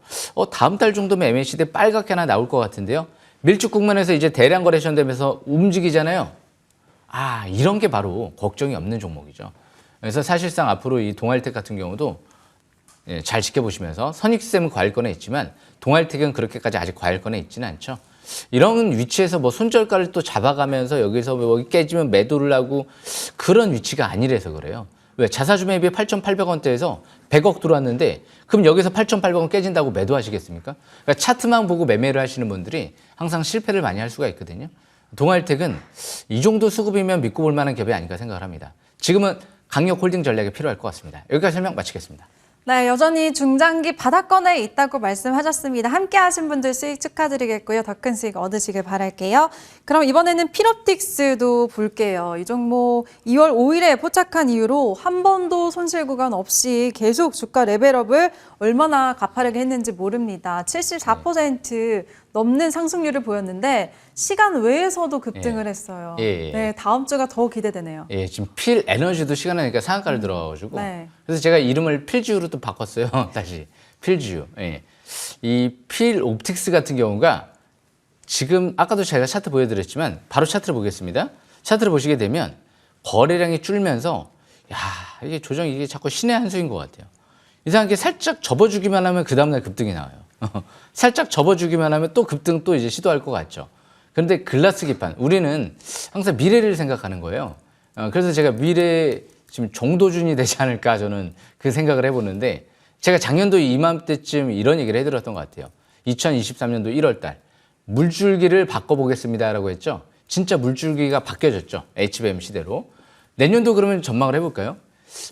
다음 달 정도면 MACD 빨갛게 하나 나올 것 같은데요. 밀집 국면에서 이제 대량 거래 시전되면서 움직이잖아요. 이런 게 바로 걱정이 없는 종목이죠. 그래서 사실상 앞으로 이 동아일텍 같은 경우도 잘 지켜보시면서 선익시스템은 과열권에 있지만 동아일텍은 그렇게까지 아직 과열권에 있지는 않죠. 이런 위치에서 뭐 손절가를 또 잡아가면서 여기서 여기 깨지면 매도를 하고 그런 위치가 아니라서 그래요. 왜? 자사주 매입이 8,800원대에서 100억 들어왔는데 그럼 여기서 8,800원 깨진다고 매도하시겠습니까? 그러니까 차트만 보고 매매를 하시는 분들이 항상 실패를 많이 할 수가 있거든요. 동아일텍은 이 정도 수급이면 믿고 볼 만한 기업이 아닌가 생각을 합니다. 지금은 강력 홀딩 전략이 필요할 것 같습니다. 여기까지 설명 마치겠습니다. 네, 여전히 중장기 바닥권에 있다고 말씀하셨습니다. 함께 하신 분들 수익 축하드리겠고요. 더 큰 수익 얻으시길 바랄게요. 그럼 이번에는 필옵틱스도 볼게요. 이 종목 2월 5일에 포착한 이후로 한 번도 손실 구간 없이 계속 주가 레벨업을 얼마나 가파르게 했는지 모릅니다. 74% 넘는 상승률을 보였는데 시간 외에서도 급등을 했어요. 네, 다음 주가 더 기대되네요. 지금 필 에너지도 시간 나니까 상한가를 들어가지고 네. 그래서 제가 이름을 필지유로 또 바꿨어요. 다시 필지유. 이 필 옵틱스 같은 경우가 지금 아까도 제가 차트 보여드렸지만 바로 차트를 보겠습니다. 차트를 보시게 되면 거래량이 줄면서 이게 조정 이게 자꾸 신의 한 수인 것 같아요. 이상하게 살짝 접어주기만 하면 그 다음날 급등이 나와요. 살짝 접어주기만 하면 또 급등 또 이제 시도할 것 같죠. 그런데 글라스 기판 우리는 항상 미래를 생각하는 거예요. 그래서 제가 미래 지금 정도준이 되지 않을까 저는 그 생각을 해보는데 제가 작년도 이맘때쯤 이런 얘기를 해드렸던 것 같아요. 2023년도 1월 달 물줄기를 바꿔보겠습니다라고 했죠. 진짜 물줄기가 바뀌어졌죠. HBM 시대로. 내년도 그러면 전망을 해볼까요?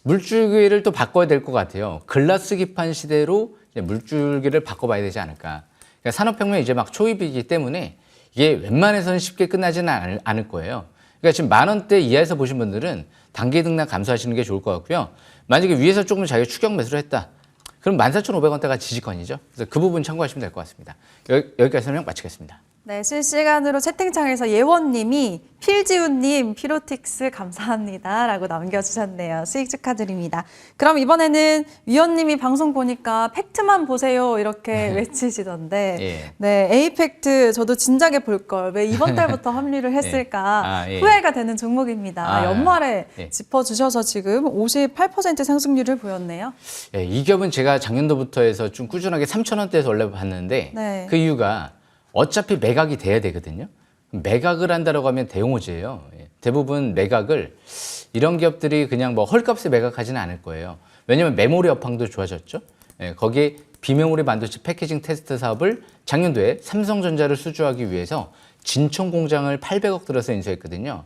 물줄기를 또 바꿔야 될 것 같아요. 글라스 기판 시대로 이제 물줄기를 바꿔봐야 되지 않을까. 그러니까 산업혁명이 이제 막 초입이기 때문에 이게 웬만해서는 쉽게 끝나지는 않을 거예요. 그러니까 지금 10,000원대 이하에서 보신 분들은 단기 등락 감소하시는 게 좋을 것 같고요. 만약에 위에서 조금 자기가 추격 매수를 했다. 그럼 14,500원대가 지지권이죠. 그래서 그 부분 참고하시면 될 것 같습니다. 여기까지 설명 마치겠습니다. 네, 실시간으로 채팅창에서 예원님이 필지훈님 피로틱스 감사합니다 라고 남겨주셨네요. 수익 축하드립니다. 그럼 이번에는 위원님이 방송 보니까 팩트만 보세요 이렇게 외치시던데 예. 네, A팩트 저도 진작에 볼 걸 왜 이번 달부터 합류를 했을까 예. 후회가 되는 종목입니다. 연말에 예. 짚어주셔서 지금 58% 상승률을 보였네요. 예, 이 기업은 제가 작년도부터 해서 좀 꾸준하게 3,000원대에서 원래 봤는데 네. 그 이유가 어차피 매각이 돼야 되거든요. 매각을 한다라고 하면 대용호지예요. 대부분 매각을 이런 기업들이 그냥 뭐 헐값에 매각하지는 않을 거예요. 왜냐하면 메모리 업황도 좋아졌죠. 거기에 비메모리 반도체 패키징 테스트 사업을 작년도에 삼성전자를 수주하기 위해서 진천 공장을 800억 들여서 인수했거든요.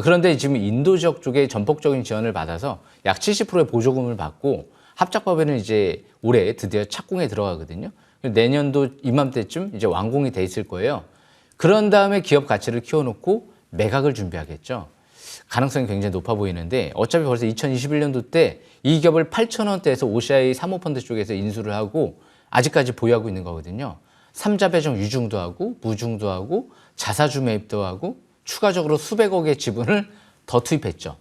그런데 지금 인도 지역 쪽에 전폭적인 지원을 받아서 약 70%의 보조금을 받고 합작법에는 이제 올해 드디어 착공에 들어가거든요. 내년도 이맘때쯤 이제 완공이 돼 있을 거예요. 그런 다음에 기업 가치를 키워놓고 매각을 준비하겠죠. 가능성이 굉장히 높아 보이는데 어차피 벌써 2021년도 때 이 기업을 8,000원대에서 OCI 사모펀드 쪽에서 인수를 하고 아직까지 보유하고 있는 거거든요. 삼자 배정 유증도 하고 무증도 하고 자사주 매입도 하고 추가적으로 수백억의 지분을 더 투입했죠.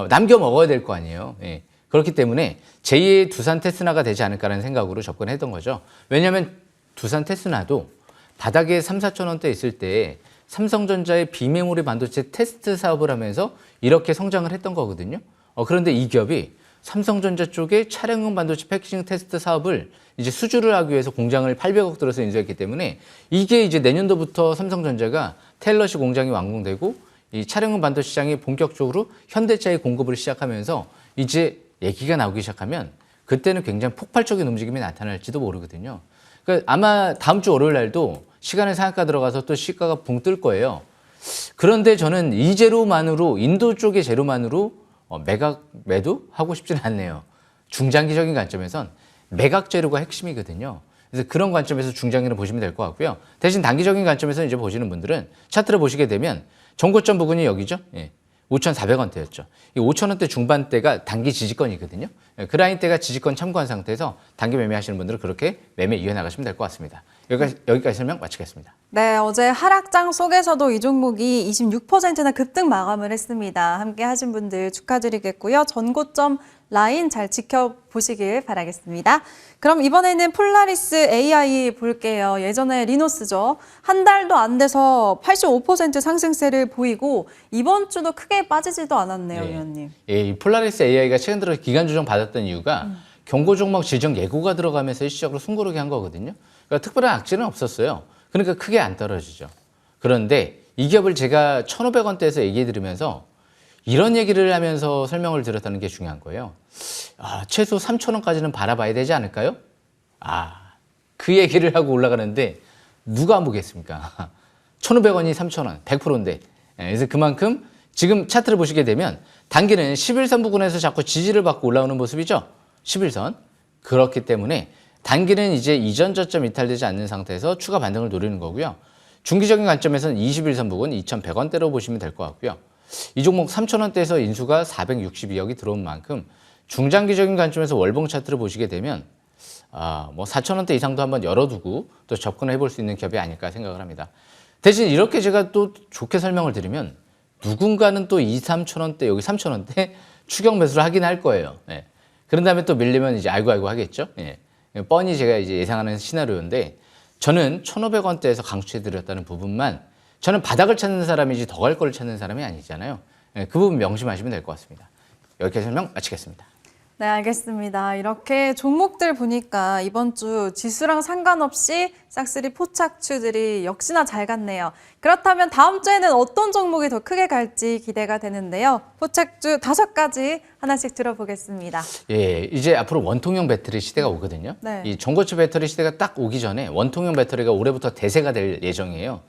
남겨 먹어야 될 거 아니에요. 예. 그렇기 때문에 제2의 두산 테스나가 되지 않을까라는 생각으로 접근했던 거죠. 왜냐하면 두산 테스나도 바닥에 3, 4천 원대 있을 때 삼성전자의 비메모리 반도체 테스트 사업을 하면서 이렇게 성장을 했던 거거든요. 그런데 이 기업이 삼성전자 쪽에 차량용 반도체 패키징 테스트 사업을 이제 수주를 하기 위해서 공장을 800억 들어서 인수했기 때문에 이게 이제 내년도부터 삼성전자가 텔러시 공장이 완공되고 이 차량용 반도체 시장이 본격적으로 현대차에 공급을 시작하면서 이제 얘기가 나오기 시작하면 그때는 굉장히 폭발적인 움직임이 나타날지도 모르거든요. 그러니까 아마 다음 주 월요일 날도 시간을 상한가 들어가서 또 시가가 붕 뜰 거예요. 그런데 저는 이 재료만으로 인도 쪽의 재료만으로 매각 매도 하고 싶지는 않네요. 중장기적인 관점에선 매각 재료가 핵심이거든요. 그래서 그런 관점에서 중장기를 보시면 될 것 같고요. 대신 단기적인 관점에서 이제 보시는 분들은 차트를 보시게 되면 정고점 부분이 여기죠. 예. 5,400원대였죠. 이 5,000원대 중반대가 단기 지지권이거든요. 그 라인대가 지지권 참고한 상태에서 단기 매매하시는 분들은 그렇게 매매 이어나가시면 될 것 같습니다. 여기까지 설명 마치겠습니다. 네, 어제 하락장 속에서도 이 종목이 26%나 급등 마감을 했습니다. 함께 하신 분들 축하드리겠고요. 전고점 라인 잘 지켜보시길 바라겠습니다. 그럼 이번에는 폴라리스 AI 볼게요. 예전에 리노스죠. 한 달도 안 돼서 85% 상승세를 보이고 이번 주도 크게 빠지지도 않았네요, 위원님. 예, 이 폴라리스 AI가 최근 들어 기간 조정 받았던 이유가 경고 종목 지정 예고가 들어가면서 일시적으로 숨고르게 한 거거든요. 그러니까 특별한 악재는 없었어요. 그러니까 크게 안 떨어지죠. 그런데 이 기업을 제가 1,500원대에서 얘기해 드리면서 이런 얘기를 하면서 설명을 드렸다는 게 중요한 거예요. 최소 3,000원까지는 바라봐야 되지 않을까요? 그 얘기를 하고 올라가는데 누가 안 보겠습니까? 1,500원이 3,000원, 100%인데. 그래서 그만큼 지금 차트를 보시게 되면 단기는 11선 부근에서 자꾸 지지를 받고 올라오는 모습이죠. 11선. 그렇기 때문에 단기는 이제 이전 저점 이탈되지 않는 상태에서 추가 반등을 노리는 거고요. 중기적인 관점에서는 21선 부근 2,100원대로 보시면 될 것 같고요. 이 종목 3,000원대에서 인수가 462억이 들어온 만큼 중장기적인 관점에서 월봉 차트를 보시게 되면 뭐 4,000원대 이상도 한번 열어두고 또 접근해 볼 수 있는 기업이 아닐까 생각을 합니다. 대신 이렇게 제가 또 좋게 설명을 드리면 누군가는 또 2, 3,000원대 여기 3,000원대 추격 매수를 하긴 할 거예요. 예. 그런 다음에 또 밀리면 이제 아이고 하겠죠. 예. 뻔히 제가 이제 예상하는 시나리오인데 저는 1,500원대에서 강추해 드렸다는 부분만 저는 바닥을 찾는 사람이지 더 갈 걸 찾는 사람이 아니잖아요. 예. 그 부분 명심하시면 될 것 같습니다. 여기까지 설명 마치겠습니다. 네, 알겠습니다. 이렇게 종목들 보니까 이번 주 지수랑 상관없이 싹쓸이 포착주들이 역시나 잘 갔네요. 그렇다면 다음 주에는 어떤 종목이 더 크게 갈지 기대가 되는데요. 포착주 5가지 하나씩 들어보겠습니다. 예, 이제 앞으로 원통형 배터리 시대가 오거든요. 네. 이 전고체 배터리 시대가 딱 오기 전에 원통형 배터리가 올해부터 대세가 될 예정이에요.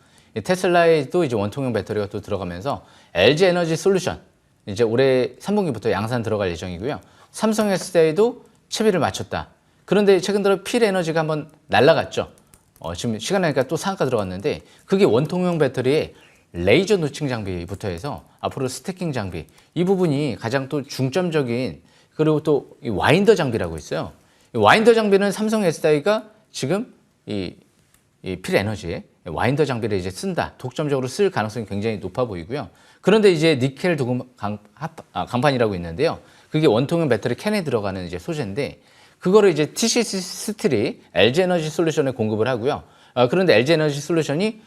테슬라에도 이제 원통형 배터리가 또 들어가면서 LG 에너지 솔루션 이제 올해 3분기부터 양산 들어갈 예정이고요. 삼성 SDI도 채비를 맞췄다. 그런데 최근 들어 필 에너지가 한번 날아갔죠. 지금 시간 나니까 또 상한가 들어갔는데 그게 원통형 배터리에 레이저 노칭 장비부터 해서 앞으로 스태킹 장비 이 부분이 가장 또 중점적인 그리고 또 이 와인더 장비라고 있어요. 이 와인더 장비는 삼성 SDI가 지금 이 필에너지에 와인더 장비를 이제 쓴다. 독점적으로 쓸 가능성이 굉장히 높아 보이고요. 그런데 이제 니켈 도금 강판이라고 있는데요. 그게 원통형 배터리 캔에 들어가는 이제 소재인데 그거를 이제 TCC 스틸이 LG 에너지 솔루션에 공급을 하고요. 그런데 LG 에너지 솔루션이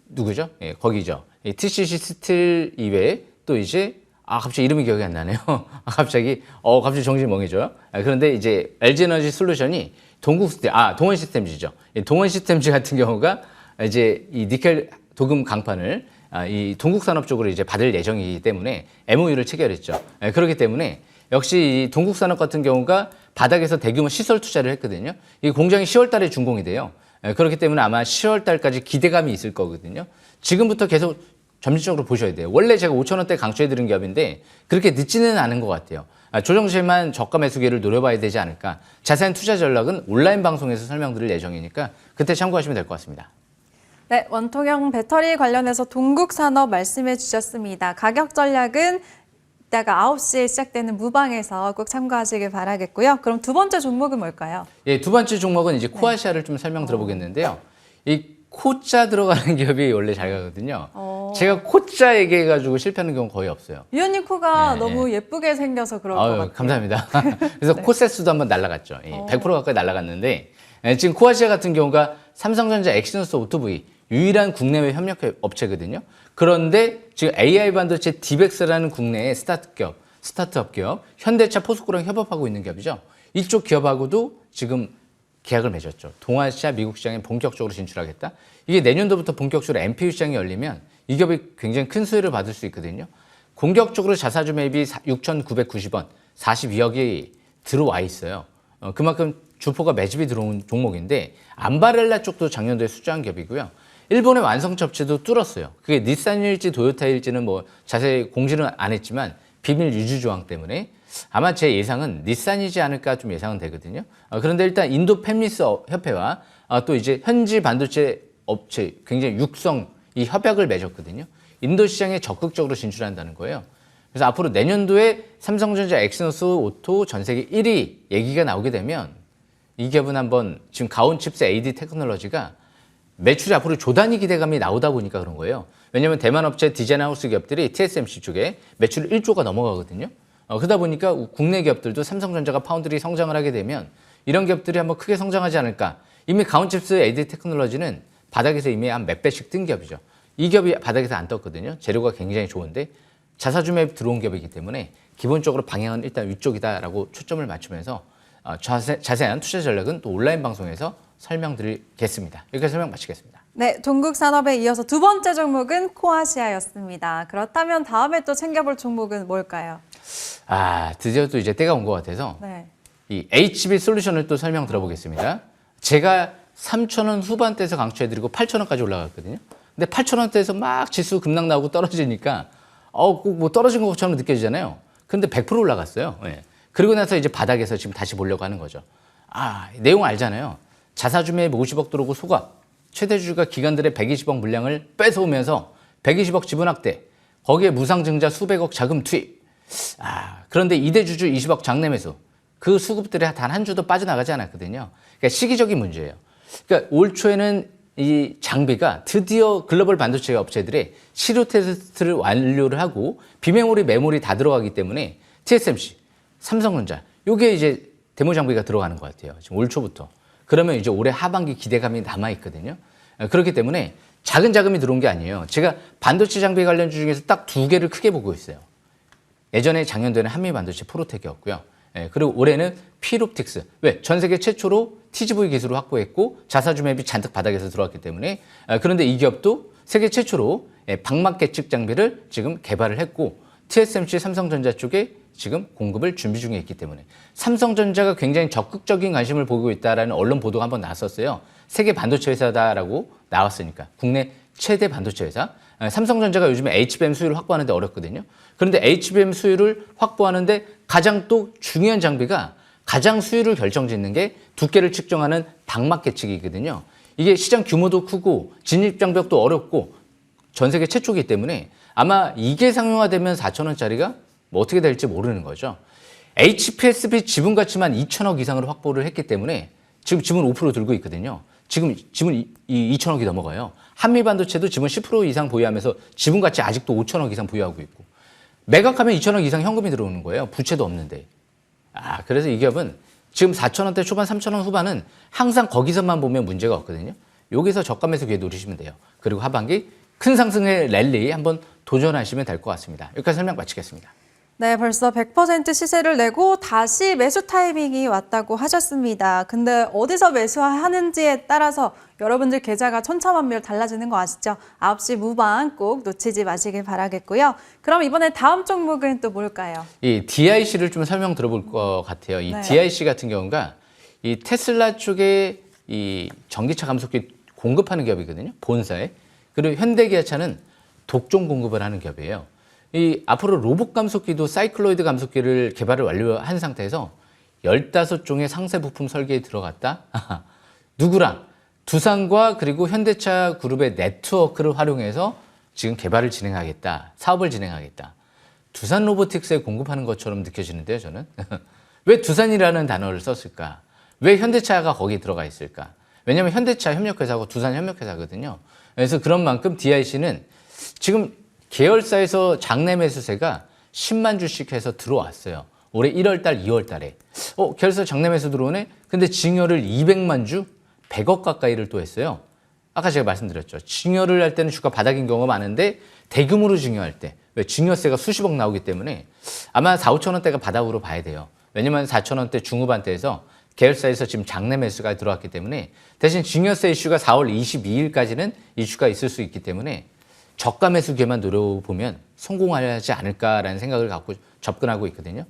누구죠? 거기죠. TCC 스틸 이외에 또 이제 갑자기 이름이 기억이 안 나네요. 갑자기 정신이 멍해져요. 그런데 이제 LG 에너지 솔루션이 동원 시스템즈죠. 동원 시스템즈 같은 경우가 이제 이 니켈 도금 강판을 이 동국 산업 쪽으로 이제 받을 예정이기 때문에 MOU를 체결했죠. 그렇기 때문에 역시 이 동국 산업 같은 경우가 바닥에서 대규모 시설 투자를 했거든요. 이 공장이 10월 달에 준공이 돼요. 그렇기 때문에 아마 10월 달까지 기대감이 있을 거거든요. 지금부터 계속 점진적으로 보셔야 돼요. 원래 제가 5,000원대 강추해드린 기업인데 그렇게 늦지는 않은 것 같아요. 조정실만 저가 매수기를 노려봐야 되지 않을까. 자세한 투자 전략은 온라인 방송에서 설명드릴 예정이니까 그때 참고하시면 될 것 같습니다. 네, 원통형 배터리 관련해서 동국산업 말씀해 주셨습니다. 가격 전략은 이따가 9시에 시작되는 무방에서 꼭 참고하시길 바라겠고요. 그럼 두 번째 종목은 뭘까요? 예, 두 번째 종목은 이제 코아시아를 좀 설명 들어보겠는데요. 이 코자 들어가는 기업이 원래 잘 가거든요. 제가 코자 얘기해가지고 실패하는 경우 거의 없어요. 위원님 코가 네, 너무 예쁘게 생겨서 그럴 것 같아요. 감사합니다. 그래서 코세스도 한번 날라갔죠. 100% 가까이 날라갔는데 지금 코아시아 같은 경우가 삼성전자 엑시노스 오토V 유일한 국내외 협력 업체거든요. 그런데 지금 AI 반도체 디벡스라는 국내의 스타트업 기업, 현대차, 포스코랑 협업하고 있는 기업이죠. 이쪽 기업하고도 지금 계약을 맺었죠. 동아시아, 미국 시장에 본격적으로 진출하겠다. 이게 내년도부터 본격적으로 MPU 시장이 열리면 이 기업이 굉장히 큰 수혜를 받을 수 있거든요. 공격적으로 자사주 매입이 6,990원, 42억이 들어와 있어요. 그만큼 주포가 매집이 들어온 종목인데 암바렐라 쪽도 작년도에 수주한 기업이고요. 일본의 완성차 업체도 뚫었어요. 그게 닛산일지 도요타일지는 뭐 자세히 공지는 안 했지만 비밀 유지 조항 때문에 아마 제 예상은 닛산이지 않을까 좀 예상은 되거든요. 그런데 일단 인도 팹리스 협회와 또 이제 현지 반도체 업체 굉장히 육성 이 협약을 맺었거든요. 인도 시장에 적극적으로 진출한다는 거예요. 그래서 앞으로 내년도에 삼성전자 엑시노스 오토 전 세계 1위 얘기가 나오게 되면 이 기업은 한번 지금 가온칩스 AD 테크놀로지가 매출이 앞으로 조단위 기대감이 나오다 보니까 그런 거예요. 왜냐하면 대만 업체 디자인하우스 기업들이 TSMC 쪽에 매출 1조가 넘어가거든요. 그러다 보니까 국내 기업들도 삼성전자가 파운드리 성장을 하게 되면 이런 기업들이 한번 크게 성장하지 않을까. 이미 가온칩스 AD 테크놀로지는 바닥에서 이미 한 몇 배씩 뜬 기업이죠. 이 기업이 바닥에서 안 떴거든요. 재료가 굉장히 좋은데 자사주 매입 들어온 기업이기 때문에 기본적으로 방향은 일단 위쪽이다라고 초점을 맞추면서 자세한 투자 전략은 또 온라인 방송에서 설명드리겠습니다. 여기까지 설명 마치겠습니다. 네, 동국산업에 이어서 두 번째 종목은 코아시아였습니다. 그렇다면 다음에 또 챙겨볼 종목은 뭘까요? 드디어 또 이제 때가 온 것 같아서 네. 이 HB 솔루션을 또 설명 들어보겠습니다. 제가 3,000원 후반대에서 강추해드리고 8,000원까지 올라갔거든요. 근데 8,000원대에서 막 지수 급락 나오고 떨어지니까 꼭 뭐 떨어진 것처럼 느껴지잖아요. 근데 100% 올라갔어요. 예. 그리고 나서 이제 바닥에서 지금 다시 보려고 하는 거죠. 내용 알잖아요. 자사주 매입 50억 들어오고 소각, 최대 주주가 기관들의 120억 물량을 뺏어오면서 120억 지분 확대, 거기에 무상증자 수백억 자금 투입. 그런데 2대 주주 20억 장내 매수. 그 수급들이 단 한 주도 빠져나가지 않았거든요. 그러니까 시기적인 문제예요. 그러니까 올 초에는 이 장비가 드디어 글로벌 반도체 업체들의 시료 테스트를 완료를 하고 비메모리, 메모리 다 들어가기 때문에 TSMC, 삼성전자, 요게 이제 데모 장비가 들어가는 것 같아요. 지금 올 초부터. 그러면 이제 올해 하반기 기대감이 남아있거든요. 그렇기 때문에 작은 자금이 들어온 게 아니에요. 제가 반도체 장비 관련주 중에서 딱 두 개를 크게 보고 있어요. 예전에 작년도에는 한미반도체 프로텍이었고요. 그리고 올해는 필옵틱스. 왜? 전 세계 최초로 TGV 기술을 확보했고 자사주 매입이 잔뜩 바닥에서 들어왔기 때문에 그런데 이 기업도 세계 최초로 방막 계측 장비를 지금 개발을 했고 TSMC 삼성전자 쪽에 지금 공급을 준비 중에 있기 때문에 삼성전자가 굉장히 적극적인 관심을 보이고 있다라는 언론 보도가 한번 나왔었어요. 세계 반도체 회사다라고 나왔으니까 국내 최대 반도체 회사. 삼성전자가 요즘에 HBM 수요를 확보하는데 어렵거든요. 그런데 HBM 수요를 확보하는데 가장 또 중요한 장비가 가장 수율을 결정짓는 게 두께를 측정하는 박막 계측이거든요. 이게 시장 규모도 크고 진입 장벽도 어렵고 전 세계 최초이기 때문에 아마 이게 상용화되면 4,000원짜리가 뭐 어떻게 될지 모르는 거죠. HPSB 지분 가치만 2,000억 이상으로 확보를 했기 때문에 지금 지분 5% 들고 있거든요. 지금 지분 2,000억이 넘어가요. 한미반도체도 지분 10% 이상 보유하면서 지분 가치 아직도 5,000억 이상 보유하고 있고 매각하면 2,000억 이상 현금이 들어오는 거예요. 부채도 없는데. 그래서 이 기업은 지금 4,000원대 초반, 3,000원 후반은 항상 거기서만 보면 문제가 없거든요. 여기서 저가 매수 기회 노리시면 돼요. 그리고 하반기 큰 상승의 랠리 한번 도전하시면 될 것 같습니다. 여기까지 설명 마치겠습니다. 네, 벌써 100% 시세를 내고 다시 매수 타이밍이 왔다고 하셨습니다. 근데 어디서 매수하는지에 따라서 여러분들 계좌가 천차만별 달라지는 거 아시죠? 9시 무방 꼭 놓치지 마시길 바라겠고요. 그럼 이번에 다음 종목은 또 뭘까요? 이 DIC를 좀 설명 들어볼 것 같아요. 이 네. DIC 같은 경우가 이 테슬라 쪽에 이 전기차 감속기 공급하는 기업이거든요. 본사에. 그리고 현대기아차는 독종 공급을 하는 기업이에요. 이 앞으로 로봇 감속기도 사이클로이드 감속기를 개발을 완료한 상태에서 15종의 상세 부품 설계에 들어갔다. 누구랑? 두산과 그리고 현대차 그룹의 네트워크를 활용해서 지금 개발을 진행하겠다. 사업을 진행하겠다. 두산 로보틱스에 공급하는 것처럼 느껴지는데요, 저는. 왜 두산이라는 단어를 썼을까? 왜 현대차가 거기 들어가 있을까? 왜냐하면 현대차 협력회사고 두산 협력회사거든요. 그래서 그런 만큼 DIC는 지금 계열사에서 장내 매수세가 10만 주씩 해서 들어왔어요. 올해 1월 달, 2월 달에. 계열사 장내 매수 들어오네? 근데 증여를 200만 주, 100억 가까이를 또 했어요. 아까 제가 말씀드렸죠. 증여를 할 때는 주가 바닥인 경우가 많은데 대규모로 증여할 때, 왜 증여세가 수십억 나오기 때문에 아마 4, 5천원대가 바닥으로 봐야 돼요. 왜냐면 4천원대 중후반대에서 계열사에서 지금 장내 매수가 들어왔기 때문에 대신 증여세 이슈가 4월 22일까지는 이슈가 있을 수 있기 때문에 저가 매수 기회만 노려보면 성공하지 않을까라는 생각을 갖고 접근하고 있거든요.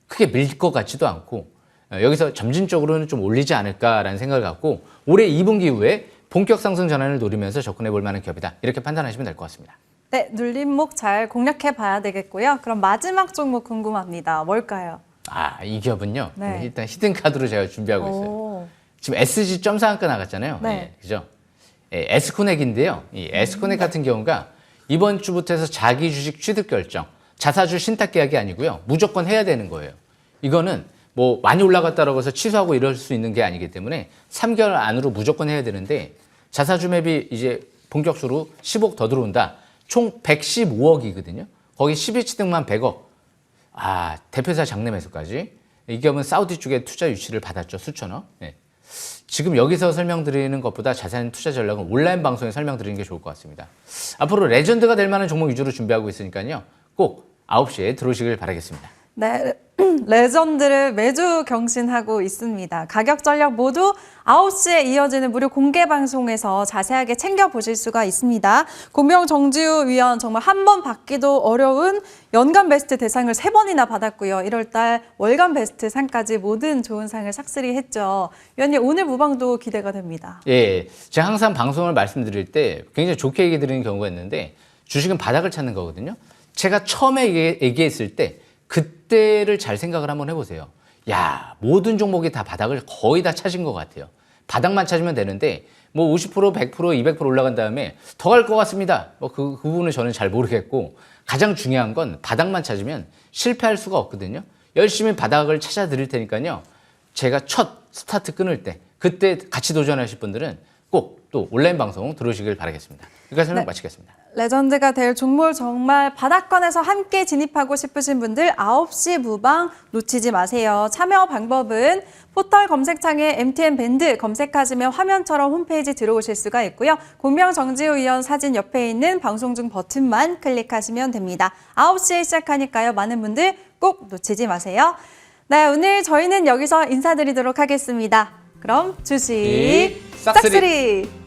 크게 밀 것 같지도 않고 여기서 점진적으로는 좀 올리지 않을까라는 생각을 갖고 올해 2분기 이후에 본격 상승 전환을 노리면서 접근해 볼 만한 기업이다. 이렇게 판단하시면 될 것 같습니다. 네, 눌림목 잘 공략해 봐야 되겠고요. 그럼 마지막 종목 궁금합니다. 뭘까요? 이 기업은요. 네. 일단 히든카드로 제가 준비하고 있어요. 오. 지금 SG 점상한가 나갔잖아요. 네. 그죠? S코넥인데요. 이 S코넥 같은 경우가 이번 주부터 해서 자기 주식 취득 결정, 자사주 신탁 계약이 아니고요. 무조건 해야 되는 거예요. 이거는 뭐 많이 올라갔다라고 해서 취소하고 이럴 수 있는 게 아니기 때문에 3개월 안으로 무조건 해야 되는데 자사주 맵이 이제 본격적으로 10억 더 들어온다. 총 115억이거든요. 거기 12취득만 100억. 대표사 장내 매수까지. 이 기업은 사우디 쪽에 투자 유치를 받았죠. 수천억. 네. 지금 여기서 설명드리는 것보다 자세한 투자 전략은 온라인 방송에 설명드리는 게 좋을 것 같습니다. 앞으로 레전드가 될 만한 종목 위주로 준비하고 있으니까요. 꼭 9시에 들어오시길 바라겠습니다. 네, 레전드를 매주 경신하고 있습니다. 가격 전략 모두 9시에 이어지는 무료 공개 방송에서 자세하게 챙겨보실 수가 있습니다. 공명 정지우 위원 정말 한 번 받기도 어려운 연간 베스트 대상을 3번이나 받았고요. 1월달 월간 베스트 상까지 모든 좋은 상을 삭스리 했죠. 위원님, 오늘 무방도 기대가 됩니다. 예, 제가 항상 방송을 말씀드릴 때 굉장히 좋게 얘기 드리는 경우가 있는데 주식은 바닥을 찾는 거거든요. 제가 처음에 얘기했을 때 그때를 잘 생각을 한번 해보세요. 모든 종목이 다 바닥을 거의 다 찾은 것 같아요. 바닥만 찾으면 되는데 뭐 50%, 100%, 200% 올라간 다음에 더 갈 것 같습니다. 그 부분은 저는 잘 모르겠고 가장 중요한 건 바닥만 찾으면 실패할 수가 없거든요. 열심히 바닥을 찾아 드릴 테니까요. 제가 첫 스타트 끊을 때 그때 같이 도전하실 분들은 꼭 또 온라인 방송 들어오시길 바라겠습니다. 여기까지 설명 마치겠습니다. 레전드가 될 종목 정말 바닥권에서 함께 진입하고 싶으신 분들 9시 무방 놓치지 마세요. 참여 방법은 포털 검색창에 MTN 밴드 검색하시면 화면처럼 홈페이지 들어오실 수가 있고요. 공명 정지우 위원 사진 옆에 있는 방송 중 버튼만 클릭하시면 됩니다. 9시에 시작하니까요. 많은 분들 꼭 놓치지 마세요. 네, 오늘 저희는 여기서 인사드리도록 하겠습니다. 그럼 주식 싹쓸이!